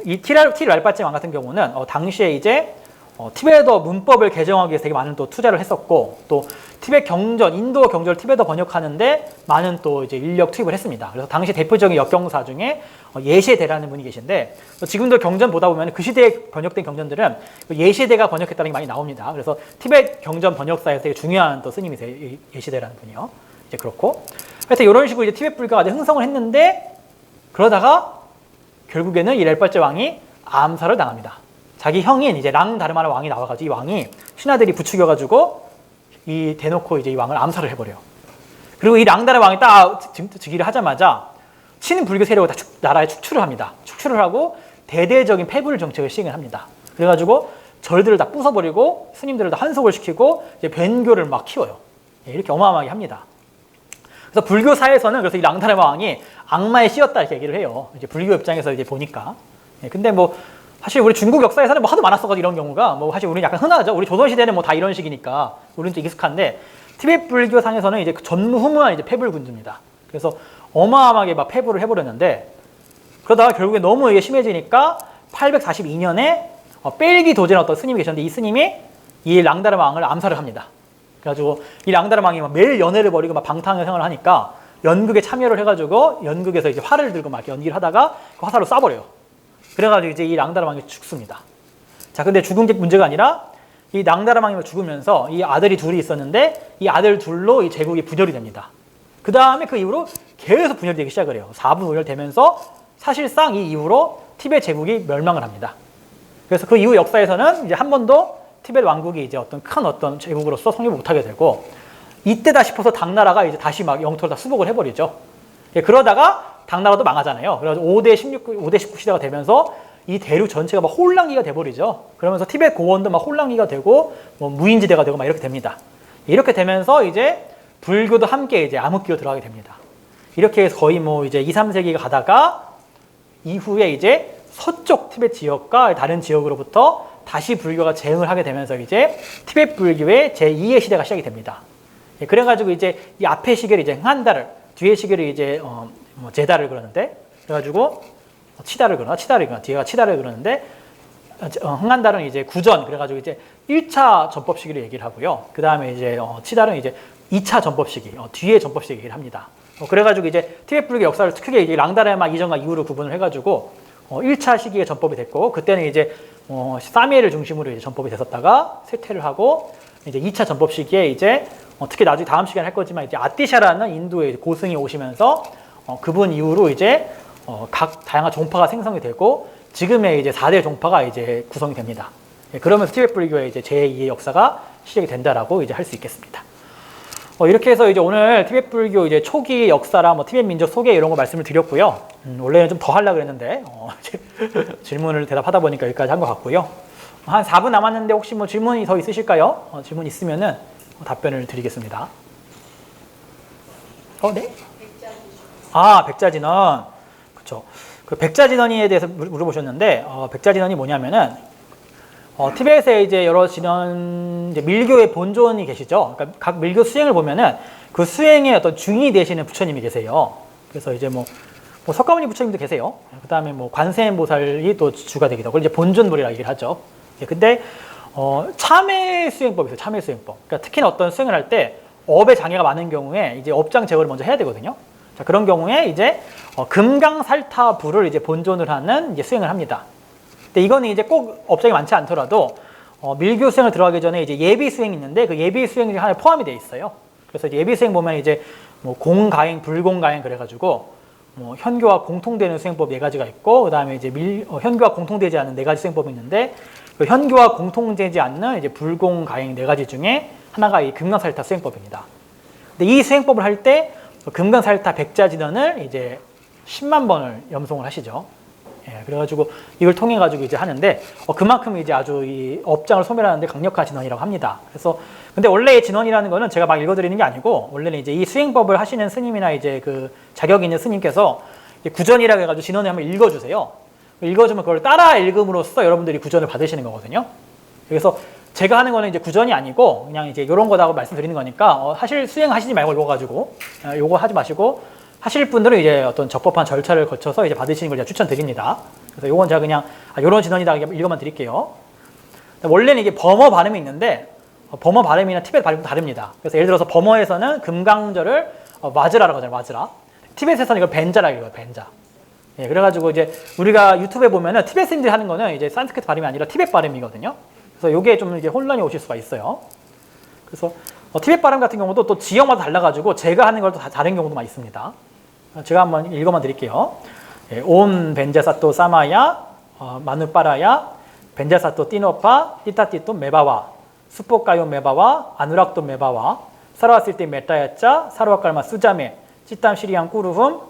이 티랄빠찜 왕 같은 경우는 당시에 이제 티베더 문법을 개정하기 위해서 되게 많은 또 투자를 했었고 또 티베트 경전, 인도 경전을 티베더 번역하는데 많은 또 이제 인력 투입을 했습니다. 그래서 당시 대표적인 역경사 중에 예시대라는 분이 계신데 지금도 경전 보다 보면 그 시대에 번역된 경전들은 예시대가 번역했다는 게 많이 나옵니다. 그래서 티베트 경전 번역사에서 되게 중요한 또 스님이세요. 예시대라는 분이요. 이제 그렇고 그래서 이런 식으로 이제 티베트 불교가 흥성을 했는데 그러다가 결국에는 이 렐빨제 왕이 암살을 당합니다. 자기 형인 이제 랑다르마라 왕이 나와가지고 이 왕이 신하들이 부추겨가지고 이 대놓고 이제 이 왕을 암살을 해버려요. 그리고 이 랑다르마 왕이 딱 즉위를 하자마자 친불교 세력을 다 나라에 축출을 합니다. 축출을 하고 대대적인 폐불 정책을 시행을 합니다. 그래가지고 절들을 다 부숴버리고 스님들을 다 한속을 시키고 이제 변교를 막 키워요. 이렇게 어마어마하게 합니다. 그래서 불교사에서는 그래서 이 랑다르마 왕이 악마에 씌었다 이렇게 얘기를 해요. 이제 불교 입장에서 이제 보니까. 근데 뭐 사실 우리 중국 역사에서는 뭐 하도 많았어가지고 이런 경우가 뭐 사실 우리는 약간 흔하죠. 우리 조선시대는 뭐 다 이런 식이니까 우리는 좀 익숙한데 티베트 불교상에서는 이제 전무후무한 이제 폐불군주입니다. 그래서 어마어마하게 막 폐불을 해버렸는데 그러다가 결국에 너무 이게 심해지니까 842년에 뺄기 도제는 어떤 스님이 계셨는데 이 스님이 이 랑다르마 왕을 암살을 합니다. 그래가지고 이 랑다르마 왕이 막 매일 연애를 벌이고 막 방탕한 생활을 하니까 연극에 참여를 해가지고 연극에서 이제 활을 들고 막 연기를 하다가 그 화살로 쏴버려요. 그래가지고 이제 이 랑다르마 왕이 죽습니다. 자, 근데 죽은 게 문제가 아니라 이 랑다르마 왕이 죽으면서 이 아들이 둘이 있었는데 이 아들 둘로 이 제국이 분열이 됩니다. 그 다음에 그 이후로 계속 분열이 되기 시작을 해요. 4분 분열되면서 사실상 이 이후로 티베트 제국이 멸망을 합니다. 그래서 그 이후 역사에서는 이제 한 번도 티베트 왕국이 이제 큰 제국으로서 성립을 못하게 되고 이때다 싶어서 당나라가 이제 다시 막 영토를 다 수복을 해버리죠. 그러다가 당나라도 망하잖아요. 그래서 5대 19 시대가 되면서 이 대륙 전체가 막 혼란기가 돼버리죠. 그러면서 티베트 고원도 막 혼란기가 되고 뭐 무인지대가 되고 막 이렇게 됩니다. 이렇게 되면서 이제 불교도 함께 이제 암흑기로 들어가게 됩니다. 이렇게 해서 거의 뭐 이제 2, 3세기가 가다가 이후에 이제 서쪽 티베트 지역과 다른 지역으로부터 다시 불교가 재흥을 하게 되면서 이제 티베트 불교의 제2의 시대가 시작이 됩니다. 그래가지고 이제 이 앞에 시계를 이제 흥한다를, 뒤에 시계를 이제 제다를 그러는데, 그래가지고 치다를 그러나, 뒤에가 치다를 그러는데, 흥한달은 이제 구전, 그래가지고 이제 1차 전법 시기를 얘기를 하고요. 그 다음에 이제 치달은 이제 2차 전법 시기, 뒤에 전법 시기 얘기를 합니다. 그래가지고 이제 티베트 불교 역사를 크게 이제 랑다르마 이전과 이후로 구분을 해가지고 1차 시기에 전법이 됐고, 그때는 이제 사미엘을 중심으로 이제 전법이 됐었다가 쇠퇴를 하고, 이제 2차 전법 시기에 이제 특히 나중에 다음 시간에 할 거지만 이제 아띠샤라는 인도의 고승이 오시면서 그분 이후로 이제 각 다양한 종파가 생성이 되고 지금의 이제 4대 종파가 이제 구성이 됩니다. 그러면서 티베트 불교의 이제 제2의 역사가 시작이 된다라고 이제 할 수 있겠습니다. 이렇게 해서 이제 오늘 티베트 불교 이제 초기 역사랑 뭐 티베트 민족 소개 이런 거 말씀을 드렸고요. 원래는 좀 더 하려고 했는데 질문을 대답하다 보니까 여기까지 한 것 같고요. 한 4분 남았는데 혹시 뭐 질문이 더 있으실까요? 질문 있으면은 답변을 드리겠습니다. 네? 백자진언. 그쵸. 그 백자진언에 대해서 물어보셨는데, 백자진언이 뭐냐면은, 티베트에 이제 여러 진언, 이제 밀교의 본존이 계시죠. 그러니까 각 밀교 수행을 보면은 그 수행의 어떤 중이 되시는 부처님이 계세요. 그래서 이제 뭐 석가모니 부처님도 계세요. 그 다음에 뭐 관세음보살이 또 주가 되기도 하고, 이제 본존불이라 얘기를 하죠. 근데, 참회 수행법이 있어요. 참회 수행법. 그러니까 특히나 어떤 수행을 할 때 업에 장애가 많은 경우에 이제 업장 제거를 먼저 해야 되거든요. 자, 그런 경우에 이제 금강살타불을 이제 본존을 하는 이제 수행을 합니다. 근데 이거는 이제 꼭 업장이 많지 않더라도 밀교 수행을 들어가기 전에 이제 예비 수행이 있는데 그 예비 수행 중에 하나에 포함이 되어 있어요. 그래서 이제 예비 수행 보면 이제 뭐 공가행, 불공가행 그래가지고 뭐 현교와 공통되는 수행법 4가지가 있고, 그 다음에 이제 현교와 공통되지 않는 4가지 수행법이 있는데, 그 현교와 공통되지 않는 이제 불공가행 4가지 중에 하나가 이 금강살타 수행법입니다. 근데 이 수행법을 할 때 금강살타 백자진언을 이제 10만 번을 염송을 하시죠. 예, 그래가지고 이걸 통해 가지고 이제 하는데 그만큼 이제 아주 이 업장을 소멸하는데 강력한 진원이라고 합니다. 그래서 근데 원래의 진원이라는 거는 제가 막 읽어드리는 게 아니고 원래는 이제 이 수행법을 하시는 스님이나 이제 그 자격 있는 스님께서 구전이라고 해가지고 진원을 한번 읽어주세요. 읽어주면 그걸 따라 읽음으로써 여러분들이 구전을 받으시는 거거든요. 그래서 제가 하는 거는 이제 구전이 아니고 그냥 이제 이런 거다고 말씀드리는 거니까 사실 수행하시지 말고 이거 가지고 요거 하지 마시고 하실 분들은 이제 어떤 적법한 절차를 거쳐서 이제 받으시는 걸 제가 추천드립니다. 그래서 요건 제가 그냥 요런 진원이다 읽어만 드릴게요. 원래는 이게 범어 발음이 있는데 범어 발음이나 티벳 발음도 다릅니다. 그래서 예를 들어서 범어에서는 금강절을 와즈라라고 하잖아요. 와즈라. 티벳에서는 이걸 벤자라고 읽어요. 벤자. 예, 그래가지고 이제 우리가 유튜브에 보면은 티벳인들이 하는 거는 이제 산스크리트 발음이 아니라 티벳 발음이거든요. 그래서 요게 좀 이게 혼란이 오실 수가 있어요. 그래서 티벳 발음 같은 경우도 또 지역마다 달라가지고 제가 하는 걸 또 다른 경우도 많이 있습니다. 제가 한번 읽어만 드릴게요. 예, 온 벤자사또 사마야 마누빠라야 벤자사또 띠노파 띠타띠또 메바와 수포까요 메바와 아누락도 메바와 사라왔을 때 메타야짜 사라와깔마 수자메 찌땀 시리안 꾸루흠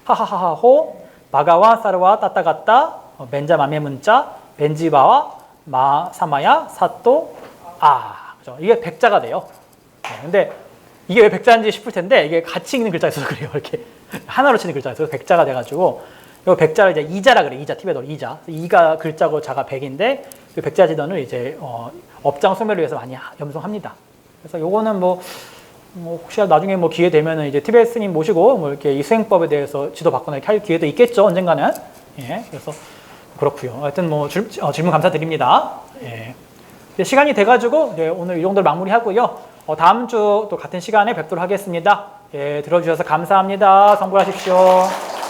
하하하하호 바가와 사르와 따따갔다 벤자 마메 문자 벤지바와 마 사마야 사또 그죠? 이게 백자가 돼요. 근데 이게 왜 백자인지 싶을 텐데 이게 같이 읽는 글자가 있어서 그래요. 이렇게 하나로 치는 글자가 있어서 백자가 돼가지고 이 백자를 이제 이자라 그래. 이자 티베트어로 이자. 이가 글자고 자가 백인데 그 백자 진원을 이제 업장 소멸을 위해서 많이 염송합니다. 그래서 요거는 뭐 혹시라도 나중에 뭐 기회 되면은 이제 티베트 스님 모시고 뭐 이렇게 이 수행법에 대해서 지도 받거나 이렇게 할 기회도 있겠죠. 언젠가는. 예. 그래서 그렇고요. 하여튼 뭐 질문 감사드립니다. 예. 시간이 돼가지고 오늘 이 정도로 마무리하고요. 다음 주 또 같은 시간에 뵙도록 하겠습니다. 예, 들어주셔서 감사합니다. 성불하십시오.